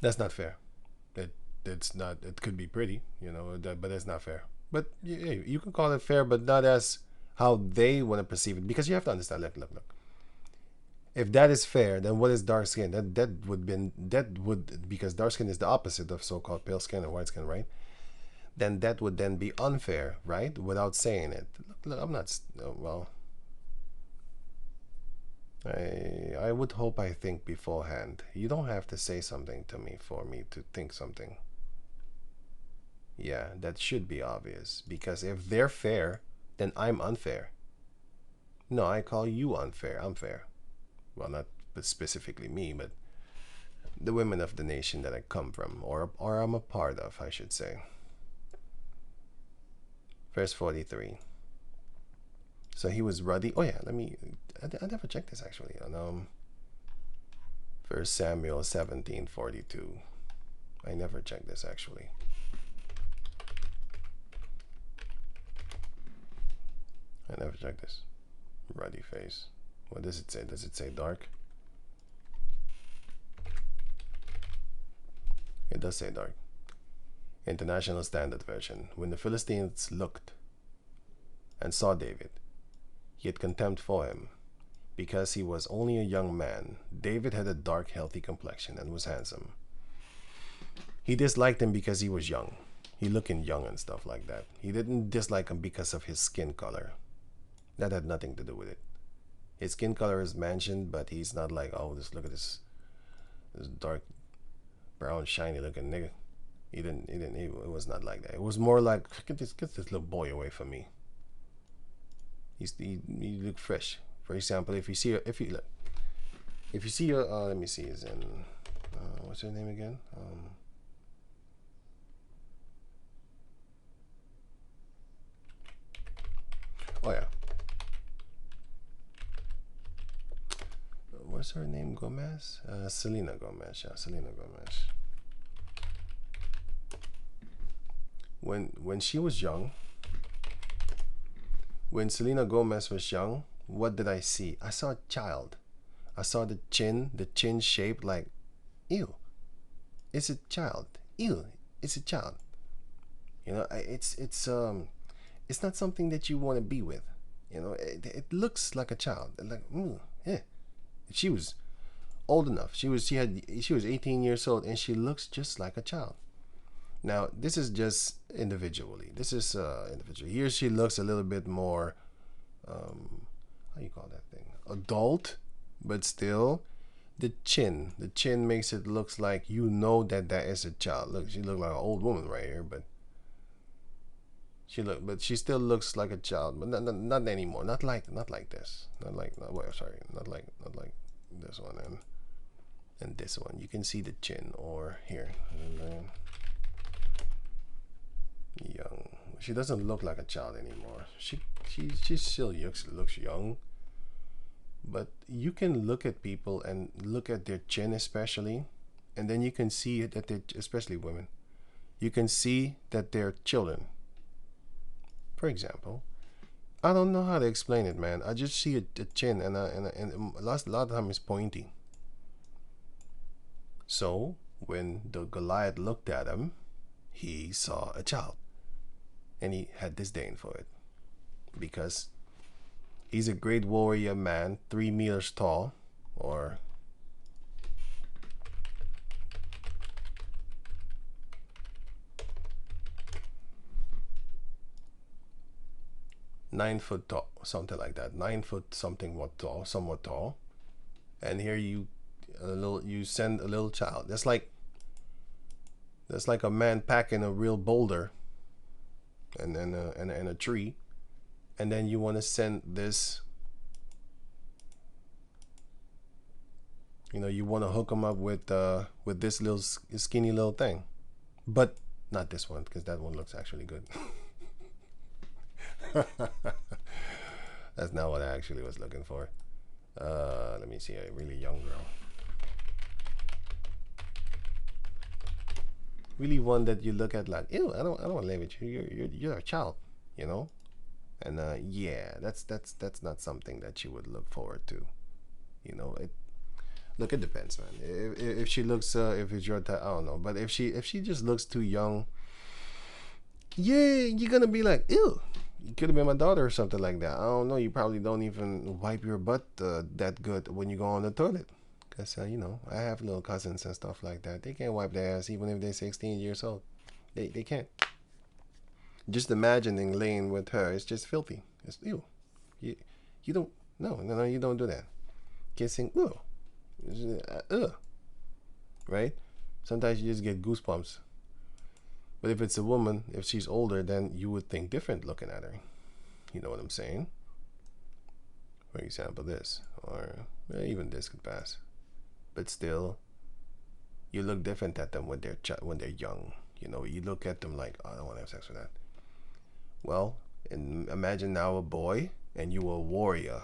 Speaker 1: that's not fair. It it's not. It could be pretty, you know, but it's not fair. But yeah, you can call it fair, but not as how they want to perceive it. Because you have to understand. Look. If that is fair, then what is dark skin? That would because dark skin is the opposite of so-called pale skin or white skin, right? Then that would then be unfair, right? Without saying it. Look, I'm not. Well, I would hope I think beforehand. You don't have to say something to me for me to think something. Yeah, that should be obvious. Because if they're fair, then I'm unfair. No, I call you unfair. I'm fair. Well, not specifically me, but the women of the nation that I come from, or I'm a part of, I should say. Verse 43. So he was ruddy. Oh yeah, I never checked this actually. On 1 Samuel 17:42. I never checked this actually. I never checked this. Ruddy face. What does it say? Does it say dark? It does say dark. International Standard Version. When the Philistines looked and saw David, he had contempt for him, because he was only a young man. David had a dark, healthy complexion and was handsome. He disliked him because he was young. He looking young and stuff like that. He didn't dislike him because of his skin color. That had nothing to do with it. His skin color is mentioned, but he's not like, oh, just look at this dark, brown, shiny looking nigga. It was not like that. It was more like, get this little boy away from me. He look fresh. For example, if you see let me see, is in what's her name again? Oh yeah. What's her name? Gomez? Selena Gomez. Yeah, Selena Gomez. When she was young, when Selena Gomez was young, what did I see? I saw a child. I saw the chin shaped like, ew, it's a child. Ew, it's a child. You know, it's not something that you want to be with. You know, it looks like a child. Like, yeah. She was old enough. She was 18 years old, and she looks just like a child. Now, this is just individually. This is individual. Here she looks a little bit more, how you call that thing? Adult, but still, the chin makes it looks like you know that is a child. Look, she looked like an old woman right here, but she still looks like a child, but not anymore. Not like this. Not like this one and this one. You can see the chin, or here. Young. She doesn't look like a child anymore. She still looks young. But you can look at people and look at their chin especially, and then you can see that they're, especially women, you can see that they're children. For example, I don't know how to explain it, man. I just see a chin, and a lot of time it's pointy. So when the Goliath looked at him, he saw a child, and he had disdain for it, because he's a great warrior man, 3 meters tall, or 9 foot tall, something like that. 9 foot somewhat tall. And here you send a little child. That's like a man packing a real boulder and a tree, and then you want to send this You know, you want to hook them up with this little skinny little thing, but not this one because that one looks actually good. That's not what I actually was looking for. Let me see, a really young girl. Really one that you look at like, ew, I don't want to live with you. You're a child, you know. And yeah, that's not something that you would look forward to. You know, look, it depends, man. If she looks, if it's your type, I don't know. But if she just looks too young, yeah, you're gonna be like, ew. You could have been my daughter or something like that. I don't know. You probably don't even wipe your butt that good when you go on the toilet. Because, you know, I have little cousins and stuff like that. They can't wipe their ass even if they're 16 years old. They can't. Just imagining laying with her is just filthy. It's ew. You don't, no, you don't do that. Kissing, ew. Right? Sometimes you just get goosebumps. But if it's a woman, if she's older, then you would think different looking at her. You know what I'm saying? For example, this. Or even this could pass. But still, you look different at them when they're young. You know, you look at them like, oh, I don't want to have sex with that. Well, and imagine now a boy and you a warrior.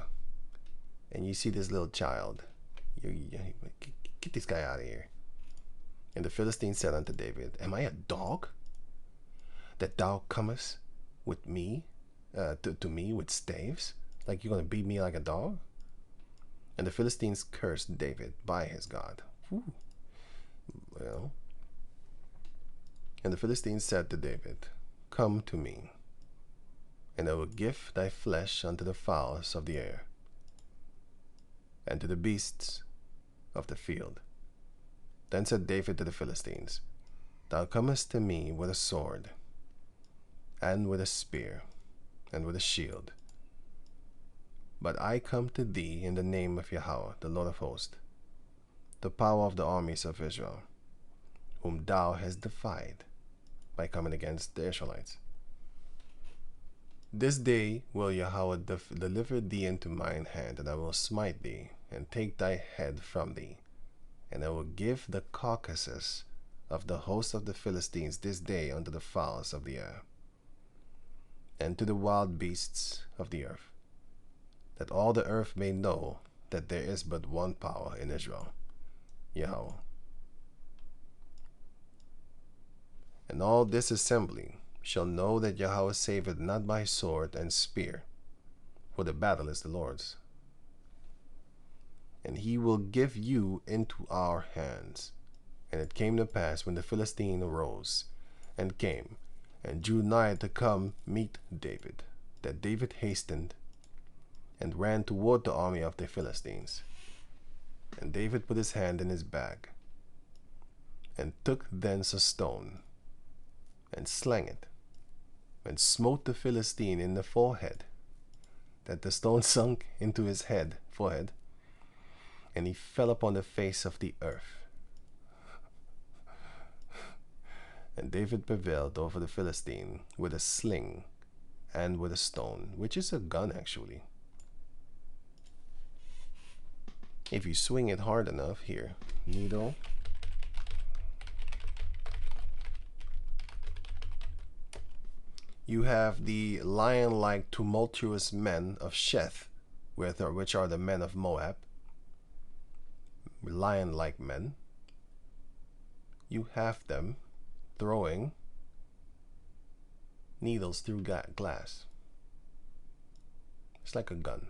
Speaker 1: And you see this little child. Get this guy out of here. And the Philistine said unto David, am I a dog, that thou comest with me, to me with staves? Like you're going to beat me like a dog? And the Philistines cursed David by his God. Ooh. Well, and the Philistines said to David, come to me, and I will give thy flesh unto the fowls of the air, and to the beasts of the field. Then said David to the Philistines, thou comest to me with a sword, and with a spear, and with a shield. But I come to thee in the name of Yahweh, the Lord of hosts, the power of the armies of Israel, whom thou hast defied by coming against the Israelites. This day will Yahweh deliver thee into mine hand, and I will smite thee, and take thy head from thee, and I will give the carcasses of the host of the Philistines this day unto the fowls of the air, and to the wild beasts of the earth, that all the earth may know that there is but one power in Israel, Yahweh. And all this assembly shall know that Yahweh saveth not by sword and spear, for the battle is the Lord's. And he will give you into our hands. And it came to pass, when the Philistine arose and came, and drew nigh to come meet David, that David hastened and ran toward the army of the Philistines. And David put his hand in his bag, and took thence a stone, and slang it, and smote the Philistine in the forehead, that the stone sunk into his forehead, and he fell upon the face of the earth. And David prevailed over the Philistine with a sling and with a stone, which is a gun actually. If you swing it hard enough, here, needle, you have the lion-like tumultuous men of Sheth, which are the men of Moab, lion-like men. You have them throwing needles through glass. It's like a gun.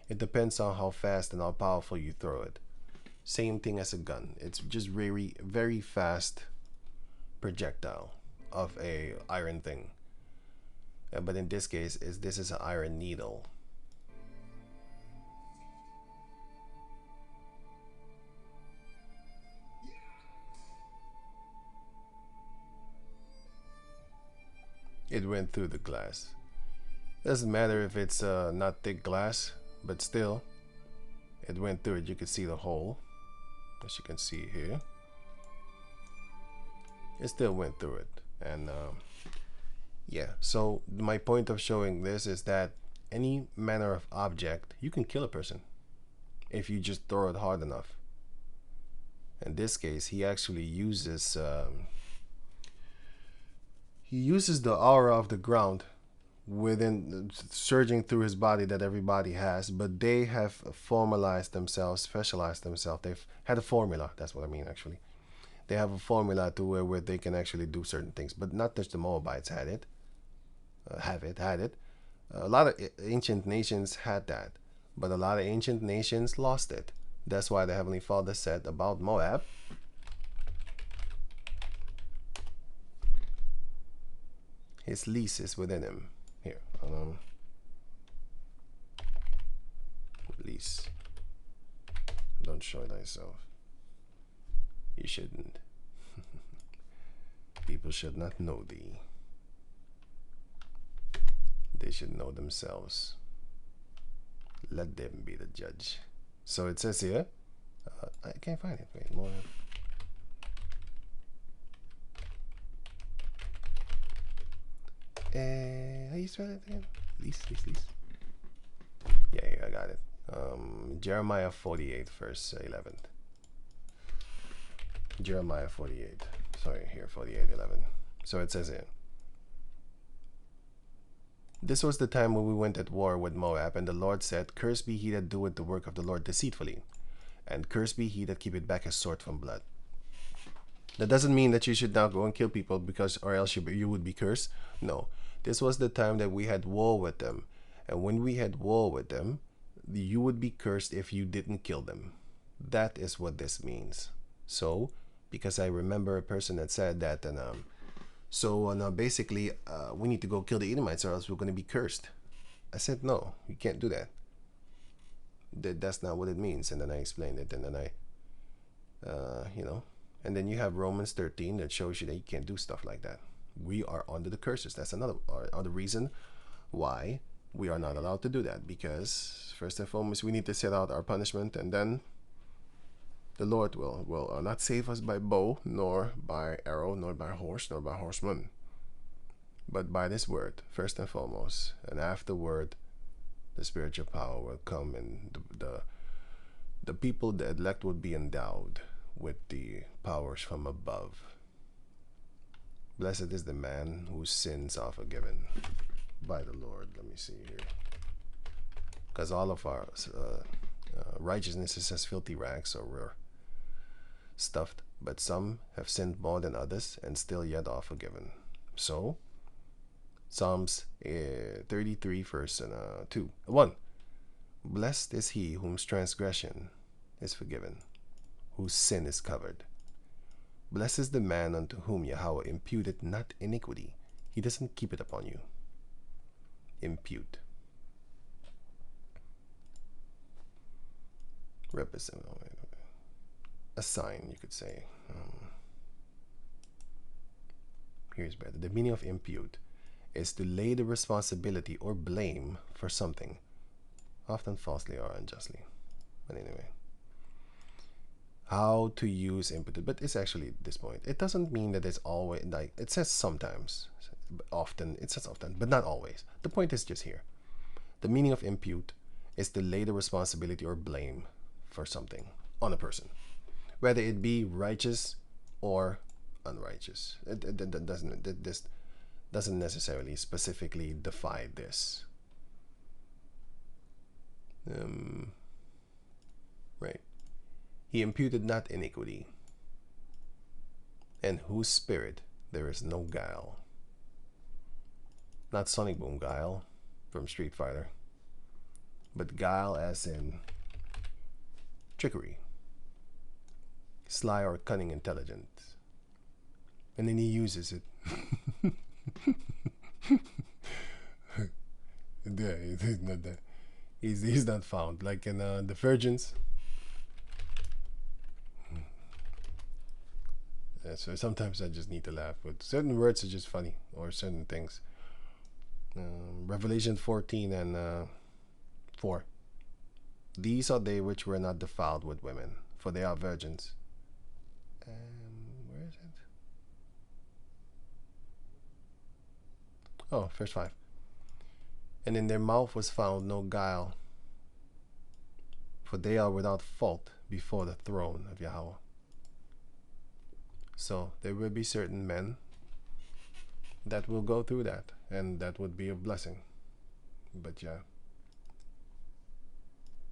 Speaker 1: It depends on how fast and how powerful you throw it. Same thing as a gun. It's just very, very fast projectile of a iron thing. But in this case, this is an iron needle. It went through the glass. Doesn't matter if it's not thick glass, but still, it went through it. You can see the hole, as you can see here. It still went through it. And yeah, so my point of showing this is that any manner of object, you can kill a person if you just throw it hard enough. In this case, he actually uses the aura of the ground within surging through his body that everybody has, but they have formalized themselves, specialized themselves. They've had a formula. That's what I mean, actually. They have a formula to where they can actually do certain things, but not just the Moabites had it. Had it. A lot of ancient nations had that, but a lot of ancient nations lost it. That's why the Heavenly Father said about Moab, his lease is within him. Here, lease. Don't show thyself. You shouldn't. People should not know thee. They should know themselves. Let them be the judge. So it says here, I can't find it. Wait, more. How you spell it again? Lease. Yeah, I got it. Jeremiah 48, verse 11. Jeremiah 48. Sorry, here, 48:11. So it says here, this was the time when we went at war with Moab, and the Lord said, cursed be he that doeth the work of the Lord deceitfully, and cursed be he that keepeth back his sword from blood. That doesn't mean that you should now go and kill people because, or else you would be cursed. No, this was the time that we had war with them, and when we had war with them, you would be cursed if you didn't kill them. That is what this means. So, because I remember a person that said that, and basically, we need to go kill the Edomites or else we're going to be cursed. I said, no, you can't do that. That's not what it means. And then I explained it, and then I, and then you have Romans 13 that shows you that you can't do stuff like that. We are under the curses. That's another reason why we are not allowed to do that. Because first and foremost, we need to set out our punishment, and then the Lord will not save us by bow, nor by arrow, nor by horse, nor by horseman, but by this word, first and foremost. And afterward, the spiritual power will come, and the people, the elect, would be endowed with the powers from above. Blessed is the man whose sins are forgiven by the Lord. Let me see here. Because all of our righteousness is as filthy rags, or we're stuffed, but some have sinned more than others, and still yet are forgiven. So, Psalms 33, verse 1. Blessed is he whose transgression is forgiven, whose sin is covered. Blessed is the man unto whom Yahweh imputed not iniquity. He doesn't keep it upon you. Impute. Represent. Assign, you could say. Here's better. The meaning of impute is to lay the responsibility or blame for something, often falsely or unjustly. But anyway, how to use imputed, but it's actually this point. It doesn't mean that it's always, like, it says sometimes, often, it says often, but not always. The point is just here. The meaning of impute is to lay the responsibility or blame for something on a person, whether it be righteous or unrighteous. This doesn't necessarily specifically define this. Right. He imputed not iniquity, and whose spirit there is no guile. Not Sonic Boom guile from Street Fighter, but guile as in trickery, sly or cunning intelligence. And then he uses it. Yeah, he's not that. He's not found. Like in the Virgins. Yeah, so sometimes I just need to laugh. But certain words are just funny, or certain things. Revelation 14 and 4. These are they which were not defiled with women, for they are virgins. Where is it? Oh, verse 5. And in their mouth was found no guile, for they are without fault before the throne of Yahweh. So there will be certain men that will go through that, and that would be a blessing. But yeah,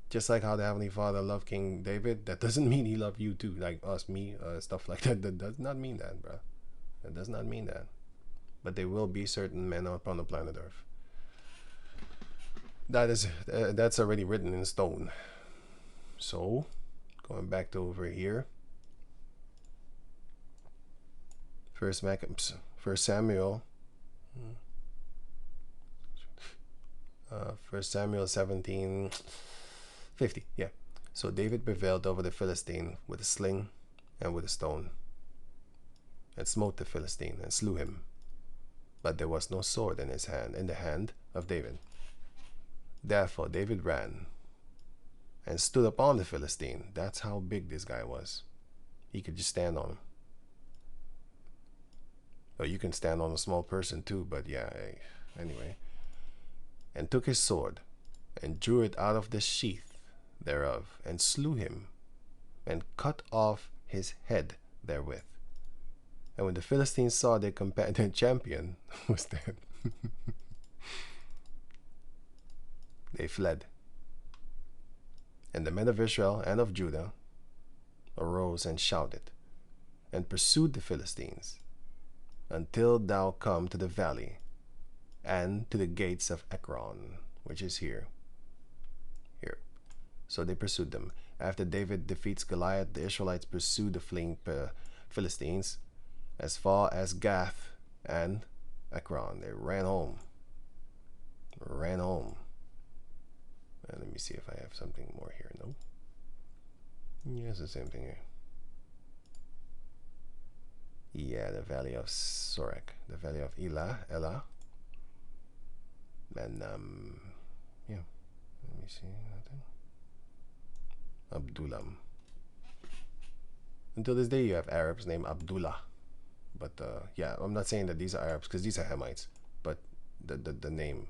Speaker 1: just like how the Heavenly Father loved King David, that doesn't mean he loved you too, like us, me, stuff like that. That does not mean that, bro. That does not mean that. But there will be certain men upon the planet Earth. That's already written in stone. So, going back to over here, First Samuel, 17:50. Yeah. So David prevailed over the Philistine with a sling and with a stone, and smote the Philistine and slew him. But there was no sword in the hand of David. Therefore David ran and stood upon the Philistine. That's how big this guy was. He could just stand on him. Or you can stand on a small person too, but yeah, anyway. And took his sword, and drew it out of the sheath thereof, and slew him, and cut off his head therewith. And when the Philistines saw their champion was dead, they fled. And the men of Israel and of Judah arose and shouted, and pursued the Philistines, until thou come to the valley, and to the gates of Ekron, which is here. So they pursued them. After David defeats Goliath, the Israelites pursued the fleeing Philistines as far as Gath and Ekron. They ran home. And let me see if I have something more here. No? Yeah, it's the same thing here. Yeah, the valley of Sorek, the valley of Elah, and yeah. Let me see nothing. Abdullam. Until this day, you have Arabs named Abdullah, but yeah, I'm not saying that these are Arabs because these are Hamites, but the name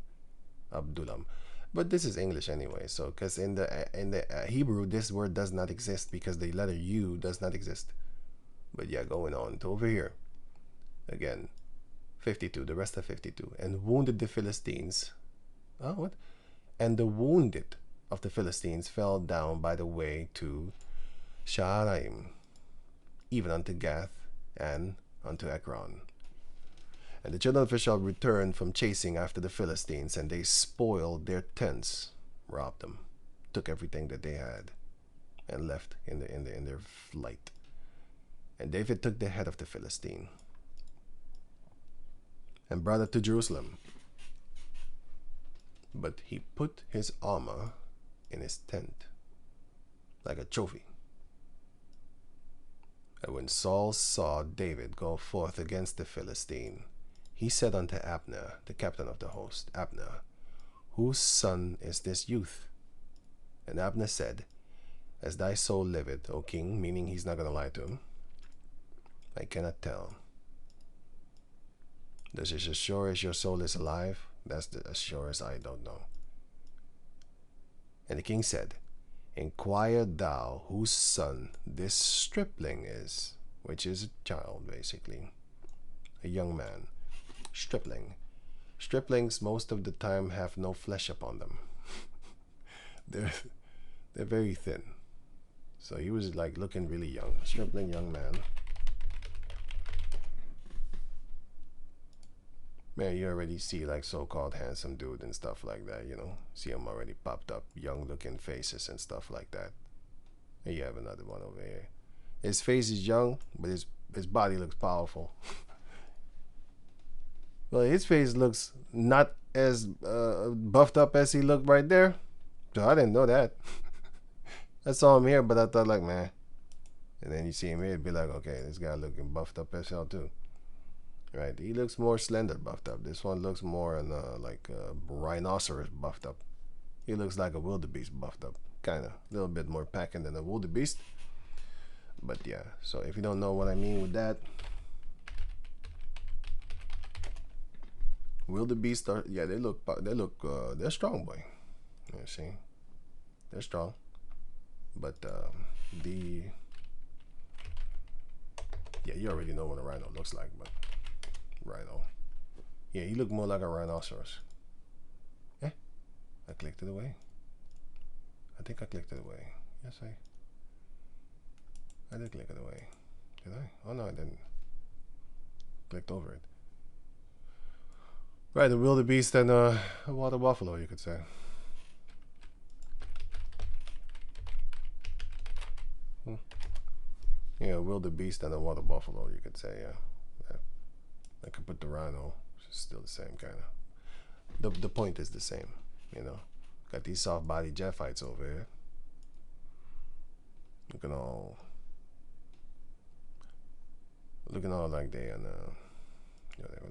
Speaker 1: Abdullam. But this is English anyway, so because in the Hebrew, this word does not exist because the letter U does not exist. But yeah, going on to over here again, 52. The rest of 52, and wounded the Philistines. Oh, what? And the wounded of the Philistines fell down by the way to Sha'araim, even unto Gath and unto Ekron. And the children of Israel returned from chasing after the Philistines, and they spoiled their tents, robbed them, took everything that they had, and left in their flight. And David took the head of the Philistine and brought it to Jerusalem. But he put his armor in his tent like a trophy. And when Saul saw David go forth against the Philistine, he said unto Abner, the captain of the host, Abner, whose son is this youth? And Abner said, as thy soul liveth, O king, meaning he's not going to lie to him, I cannot tell. This is as sure as your soul is alive. That's as sure as I don't know. And the king said, inquire thou whose son this stripling is, which is a child, basically, a young man. Stripling. Striplings most of the time have no flesh upon them. they're very thin. So he was like looking really young. Stripling young man. Man, you already see like so-called handsome dude and stuff like that, you know. See him already popped up, young looking faces and stuff like that. And you have another one over here. His face is young, but his body looks powerful. Well, his face looks not as buffed up as he looked right there. So I didn't know that. I saw him here, but I thought like, man. And then you see him here, it'd be like, okay, this guy looking buffed up as hell too. Right, he looks more slender buffed up. This one looks more like a rhinoceros buffed up. He looks like a wildebeest buffed up. Kind of. A little bit more packing than a wildebeest. But yeah, so if you don't know what I mean with that, wildebeest are, yeah, they're strong, boy. You see? They're strong. But the yeah, you already know what a rhino looks like, but rhino. Yeah, he looked more like a rhinoceros. Eh, I clicked it away. I think I clicked it away. Yes, I did click it away. Did I? Oh no, I didn't. Clicked over it. Right, a wildebeest and a water buffalo, you could say. Yeah, wildebeest and a water buffalo, you could say. Yeah. I could put the rhino. It's still the same kind of. The point is the same, you know. Got these soft body jet fights over here. Looking all like they and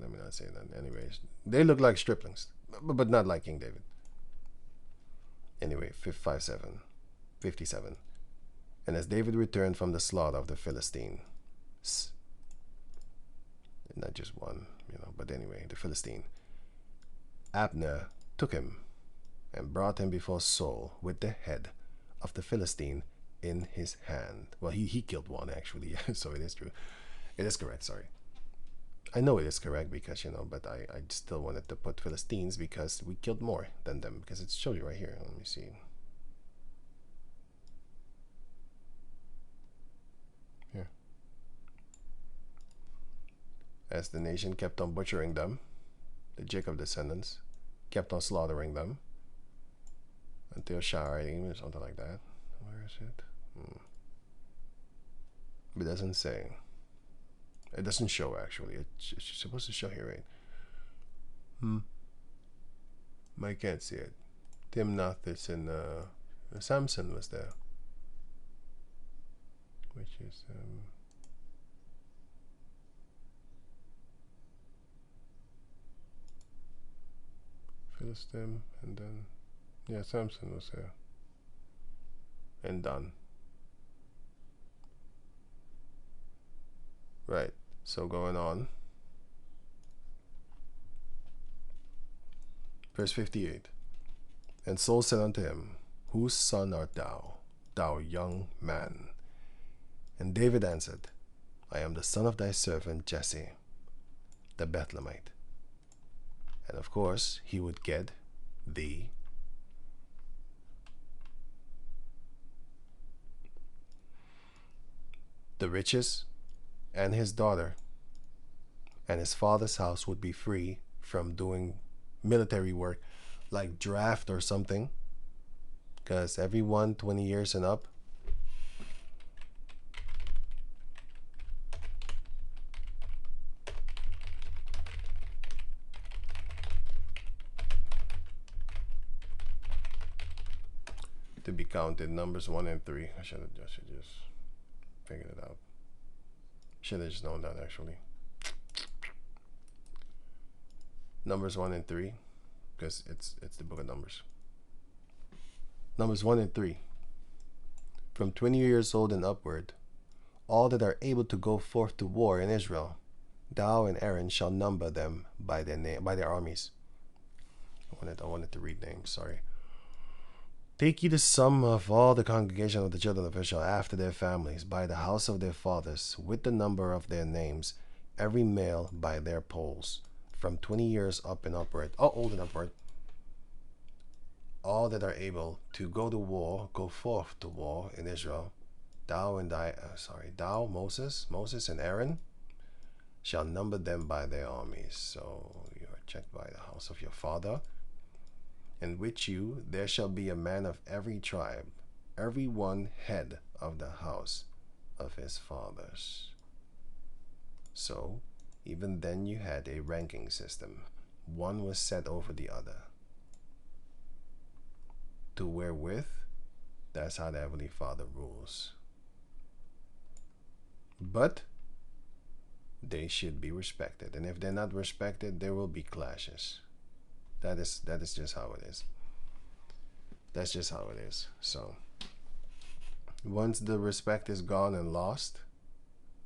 Speaker 1: let me not say that. Anyways, they look like striplings, but not like King David. Anyway, 57. And as David returned from the slaughter of the Philistines, not just one, but anyway, the Philistine, Abner took him and brought him before Saul with the head of the Philistine in his hand. Well, he killed one actually, so it is true. It is correct, sorry. I know it is correct because, but I still wanted to put Philistines because we killed more than them, because it shows you right here. Let me see. Here. As the nation kept on butchering them, the Jacob descendants kept on slaughtering them until Sha'arim or something like that. Where is it? It doesn't say. It doesn't show actually. It's supposed to show here, right? I can't see it. Timnath is in. Samson was there, which is Philistine, and then yeah, Samson was there, and done. Right. So going on. Verse 58. And Saul said unto him, Whose son art thou, thou young man? And David answered, I am the son of thy servant Jesse, the Bethlehemite. And of course, he would get the riches, and his daughter, and his father's house would be free from doing military work like draft or something, because everyone 20 years and up to be counted. Numbers 1 and 3. I should just figured it out. Should have just known that actually. Numbers 1 and 3, because it's the book of Numbers. Numbers 1 and 3. From 20 years old and upward, all that are able to go forth to war in Israel, thou and Aaron shall number them by their name, by their armies. I wanted to read names. Sorry. Take ye the sum of all the congregation of the children of Israel after their families, by the house of their fathers, with the number of their names, every male by their polls, from 20 years up and upward, old and upward, all that are able to go to war, go forth to war in Israel, thou Moses and Aaron shall number them by their armies. So you are checked by the house of your father. And with you there shall be a man of every tribe, every one head of the house of his fathers. So even then you had a ranking system. One was set over the other. To wherewith, that's how the Heavenly Father rules. But they should be respected. And if they're not respected, there will be clashes. That is just how it is. That's just how it is. So once the respect is gone and lost,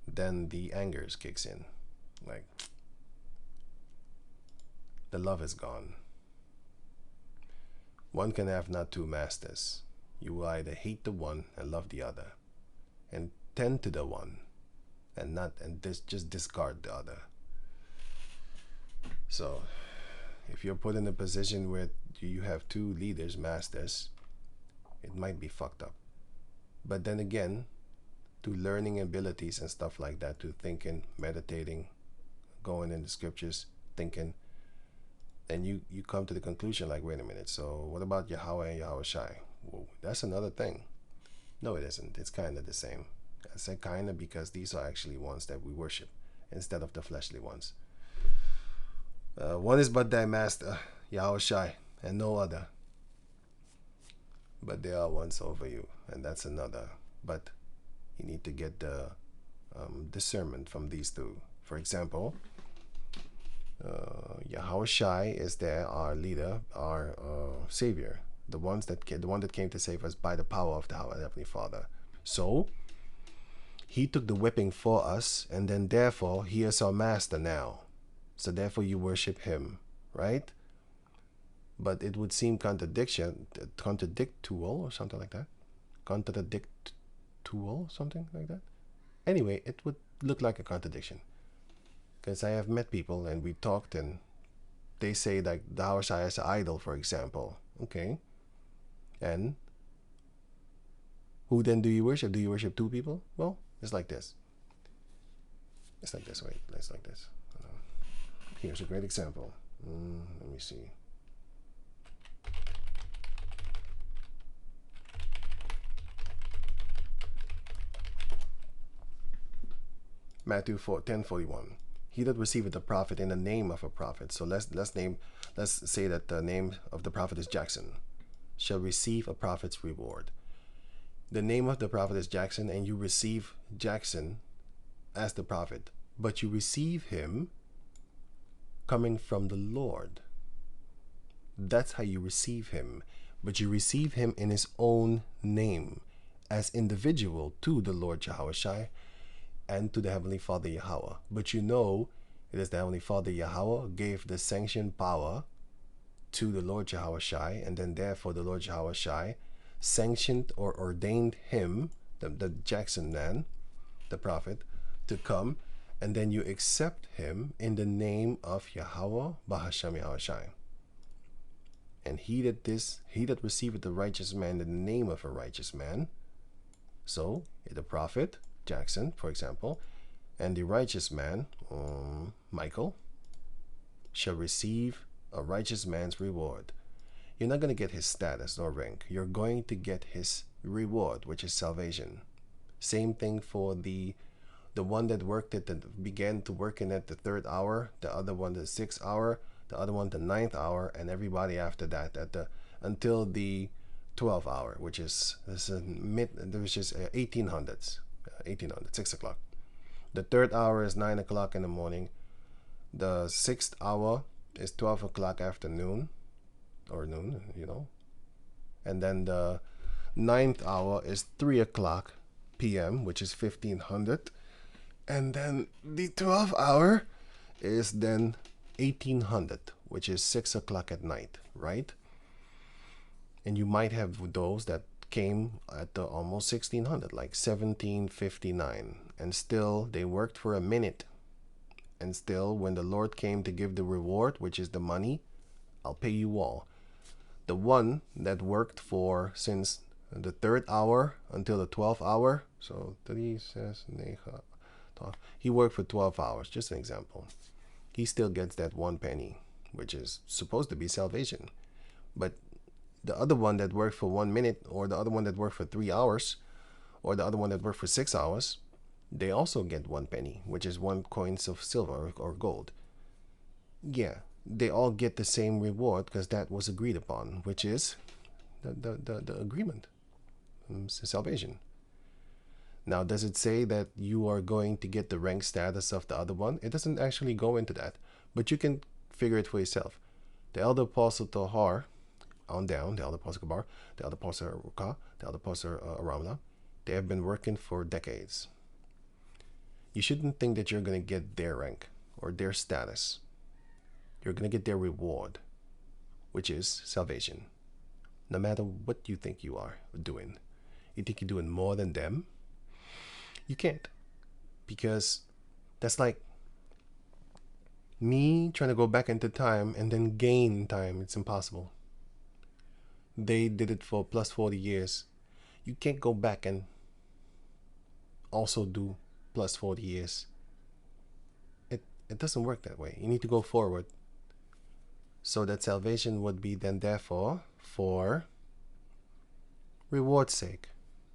Speaker 1: then the anger kicks in. Like, the love is gone. One can have not two masters. You will either hate the one and love the other, and tend to the one and just discard the other. So if you're put in a position where you have two leaders, masters, it might be fucked up. But then again, to learning abilities and stuff like that, to thinking, meditating, going in the scriptures, thinking, and you come to the conclusion like, wait a minute, so what about Yahweh and Yahweh Shai? Well, that's another thing. No, it isn't. It's kind of the same. I said kind of because these are actually ones that we worship instead of the fleshly ones. One is but thy master, Yahweh Shai, and no other. But there are ones over you, and that's another. But you need to get the discernment from these two. For example, Yahweh Shai is there, our leader, our savior, the one that came to save us by the power of the Heavenly Father. So he took the whipping for us, and then therefore he is our master now. So therefore you worship him, right? But it would seem contradictual or something like that. Contradictual, something like that. Anyway, it would look like a contradiction. Because I have met people and we talked and they say like the Yahweh Shai is an idol, for example. Okay. And who then do you worship? Do you worship two people? Well, it's like this. It's like this. Wait, it's like this. Here's a great example. Let me see. Matthew 10:41. He that receiveth a prophet in the name of a prophet. So let's say that the name of the prophet is Jackson, shall receive a prophet's reward. The name of the prophet is Jackson, and you receive Jackson as the prophet, but you receive him coming from the Lord. That's how you receive him. But you receive him in his own name, as individual to the Lord Yahweh Shai and to the Heavenly Father Yahweh. But you know it is the Heavenly Father Yahweh gave the sanctioned power to the Lord Yahweh Shai, and then therefore the Lord Yahweh Shai sanctioned or ordained him, the Jackson man, the prophet, to come, and then you accept him in the name of Yahweh Bahasham Yahweh Shai. And he that receiveth the righteous man in the name of a righteous man. So the prophet Jackson, for example, and the righteous man Michael shall receive a righteous man's reward. You're not going to get his status nor rank. You're going to get his reward, which is salvation. Same thing for the one that worked it, that began to work in at the 3rd hour, the other one the 6th hour, the other one the 9th hour, and everybody after that until the 12th hour, which is 1800s, 6 o'clock. The 3rd hour is 9 o'clock in the morning. The 6th hour is 12 o'clock afternoon, or noon, and then the 9th hour is 3 o'clock p.m., which is 1500. And then the 12th hour is then 1800, which is 6 o'clock at night, right? And you might have those that came at the almost 1600, like 1759, and still they worked for a minute. And still, when the Lord came to give the reward, which is the money, I'll pay you all. The one that worked for since the 3rd hour until the 12th hour, so 3, 6, 9, he worked for 12 hours, just an example. He still gets that 1 penny, which is supposed to be salvation. But the other one that worked for 1 minute, or the other one that worked for 3 hours, or the other one that worked for 6 hours, they also get 1 penny, which is 1 coins of silver or gold. Yeah, they all get the same reward because that was agreed upon, which is the agreement, salvation. Now, does it say that you are going to get the rank status of the other one? It doesn't actually go into that, but you can figure it for yourself. The elder apostle Tohar, on down, the elder apostle Kabar, the elder apostle Ruka, the elder apostle Aramla, they have been working for decades. You shouldn't think that you're going to get their rank or their status. You're going to get their reward, which is salvation. no matter what you think you are doing. You think you're doing more than them? You can't. Because that's like me trying to go back into time and then gain time. It's impossible. They did it for plus 40 years. You can't go back and also do plus 40 years. It doesn't work that way. You need to go forward. So that salvation would be then therefore for reward's sake,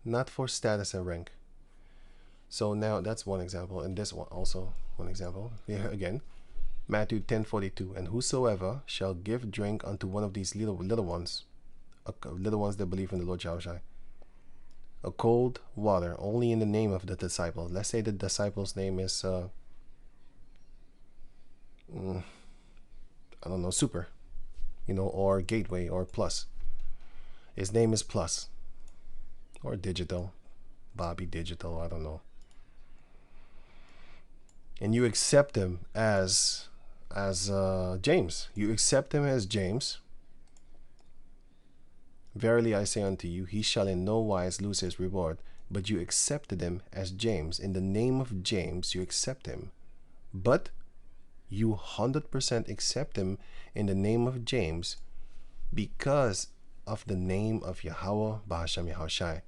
Speaker 1: not for status and rank. So now that's one example, and this one also one example. Here again, Matthew 10:42, and whosoever shall give drink unto one of these little ones, little ones that believe in the Lord Yahushua, a cold water only in the name of the disciple. Let's say the disciple's name is I don't know, Super, or Gateway or Plus. His name is Plus or Digital, Bobby Digital, I don't know. And you accept him as James. You accept him as James. Verily I say unto you, he shall in no wise lose his reward. But you accepted him as James. In the name of James, you accept him. But you 100% accept him in the name of James because of the name of Yahweh Bahasham Yahushai.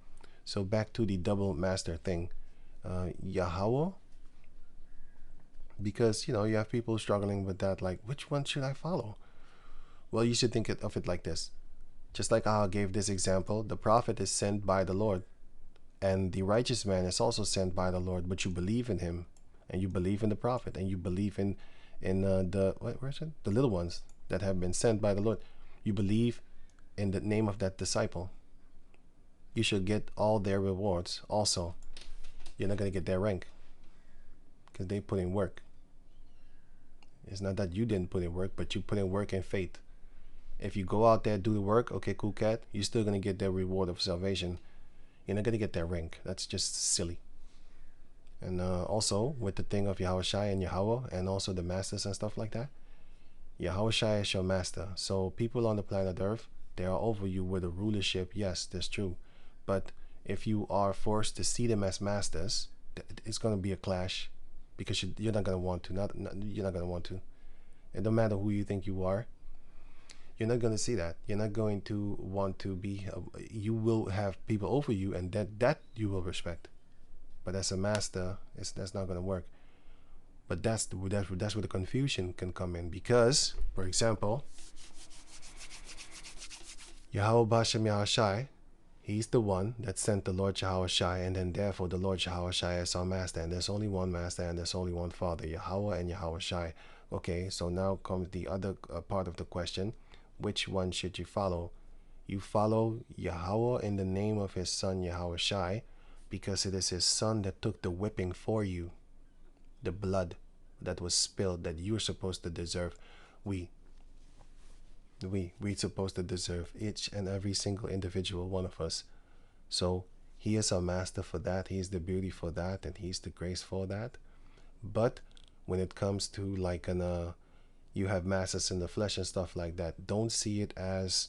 Speaker 1: So back to the double master thing. Yahweh, because you have people struggling with that, like, which one should I follow? Well, you should think of it like this. Just like I gave this example, the prophet is sent by the Lord, and the righteous man is also sent by the Lord, but you believe in him, and you believe in the prophet, and you believe in the little ones that have been sent by the Lord. You believe in the name of that disciple. You should get all their rewards also. You're not going to get their rank because they put in work. It's not that you didn't put in work, but you put in work and faith. If you go out there, do the work, okay, cool cat, you're still going to get their reward of salvation. You're not going to get their rank. That's just silly. And also, with the thing of Yahushai and Yahweh, and also the masters and stuff like that, Yahushai is your master. So people on the planet Earth, they are over you with a rulership. Yes, that's true. But if you are forced to see them as masters, it's going to be a clash, because you're not going to want to. You're not going to want to. It don't matter who you think you are. You're not going to see that. You're not going to want to be. You will have people over you, and that you will respect. But as a master, that's not going to work. But that's where the confusion can come in. Because, for example, Yahweh Bashem Yahushai, he's the one that sent the Lord Yahushai, and then therefore the Lord Yahushai is our master. And there's only one master, and there's only one father, Yahweh and Yahushai. Okay, so now comes the other part of the question. Which one should you follow? You follow Yahweh in the name of his son Yahushai, because it is his son that took the whipping for you. The blood that was spilled that you're supposed to deserve. We're supposed to deserve, each and every single individual one of us. So he is our master for that. He's the beauty for that, and he's the grace for that. But when it comes to like you have masters in the flesh and stuff like that, don't see it as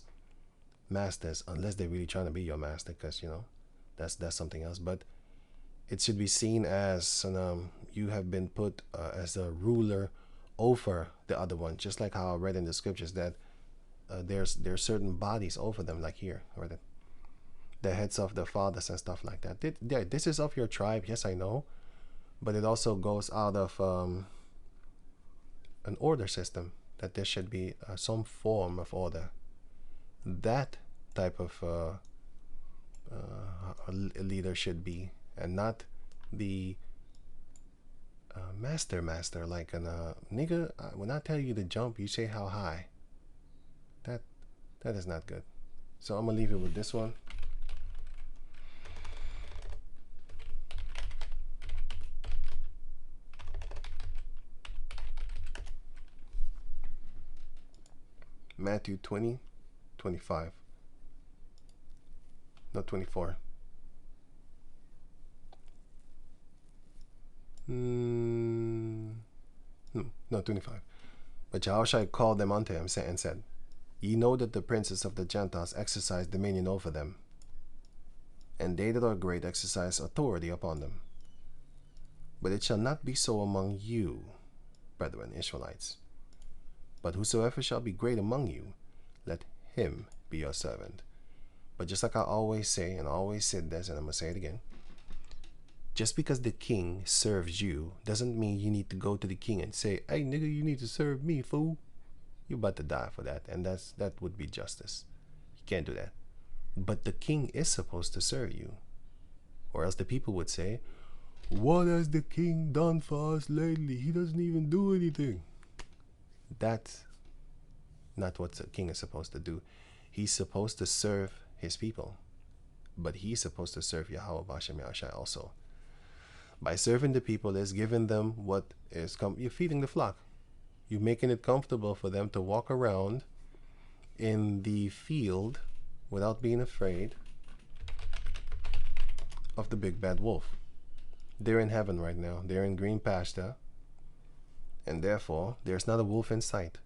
Speaker 1: masters unless they're really trying to be your master, because that's something else. But it should be seen as you have been put as a ruler over the other one, just like how I read in the scriptures that there's certain bodies over them, like here, or the heads of the fathers and stuff like that. This is of your tribe, yes, I know, but it also goes out of an order system, that there should be some form of order. That type of leader should be, and not the master, like nigga, when I tell you to jump, you say how high. That is not good. So I'm gonna leave it with this one. Matthew 20:25. No, 24. No, 25. But Yahushua called them unto him and said, Ye know that the princes of the Gentiles exercise dominion over them, and they that are great exercise authority upon them. But it shall not be so among you, brethren, Israelites. But whosoever shall be great among you, let him be your servant. But just like I always say, and I always said this, and I'm going to say it again, just because the king serves you doesn't mean you need to go to the king and say, hey, nigga, you need to serve me, fool. You're about to die for that, and that would be justice. You can't do that. But the king is supposed to serve you. Or else the people would say, what has the king done for us lately? He doesn't even do anything. That's not what the king is supposed to do. He's supposed to serve his people. But he's supposed to serve Yahweh Bashem Yahushai also. By serving the people is giving them what is you're feeding the flock. You're making it comfortable for them to walk around in the field without being afraid of the big bad wolf. They're in heaven right now. They're in green pasture. And therefore, there's not a wolf in sight.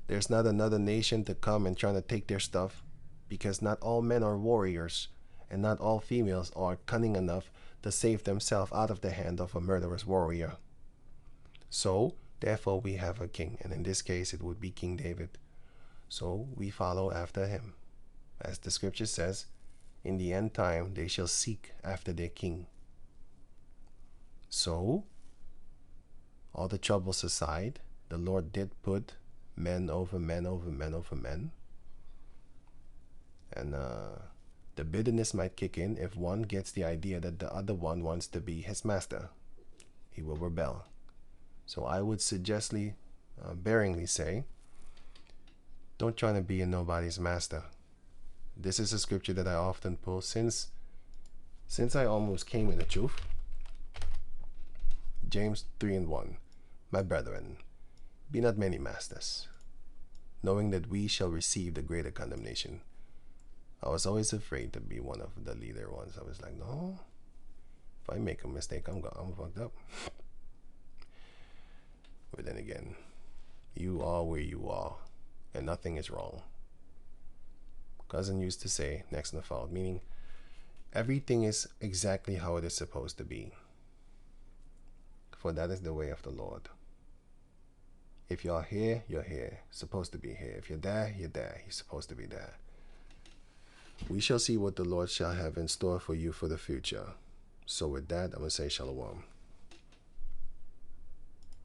Speaker 1: There's not another nation to come and try to take their stuff, because not all men are warriors, and not all females are cunning enough to save themselves out of the hand of a murderous warrior. So, therefore, we have a king, and in this case, it would be King David. So, we follow after him. As the scripture says, in the end time, they shall seek after their king. So, all the troubles aside, the Lord did put men over men over men over men. And the bitterness might kick in if one gets the idea that the other one wants to be his master. He will rebel. So I would suggestly, bearingly say, don't try to be a nobody's master. This is a scripture that I often pull since I almost came in the truth. James 3:1. My brethren, be not many masters, knowing that we shall receive the greater condemnation. I was always afraid to be one of the leader ones. I was like, no, if I make a mistake, I'm fucked up. But then again, you are where you are, and nothing is wrong. Cousin used to say, next in the fault, meaning everything is exactly how it is supposed to be. For that is the way of the Lord. If you're here, you're here. Supposed to be here. If you're there, you're there. You're supposed to be there. We shall see what the Lord shall have in store for you for the future. So with that, I'm going to say shalom.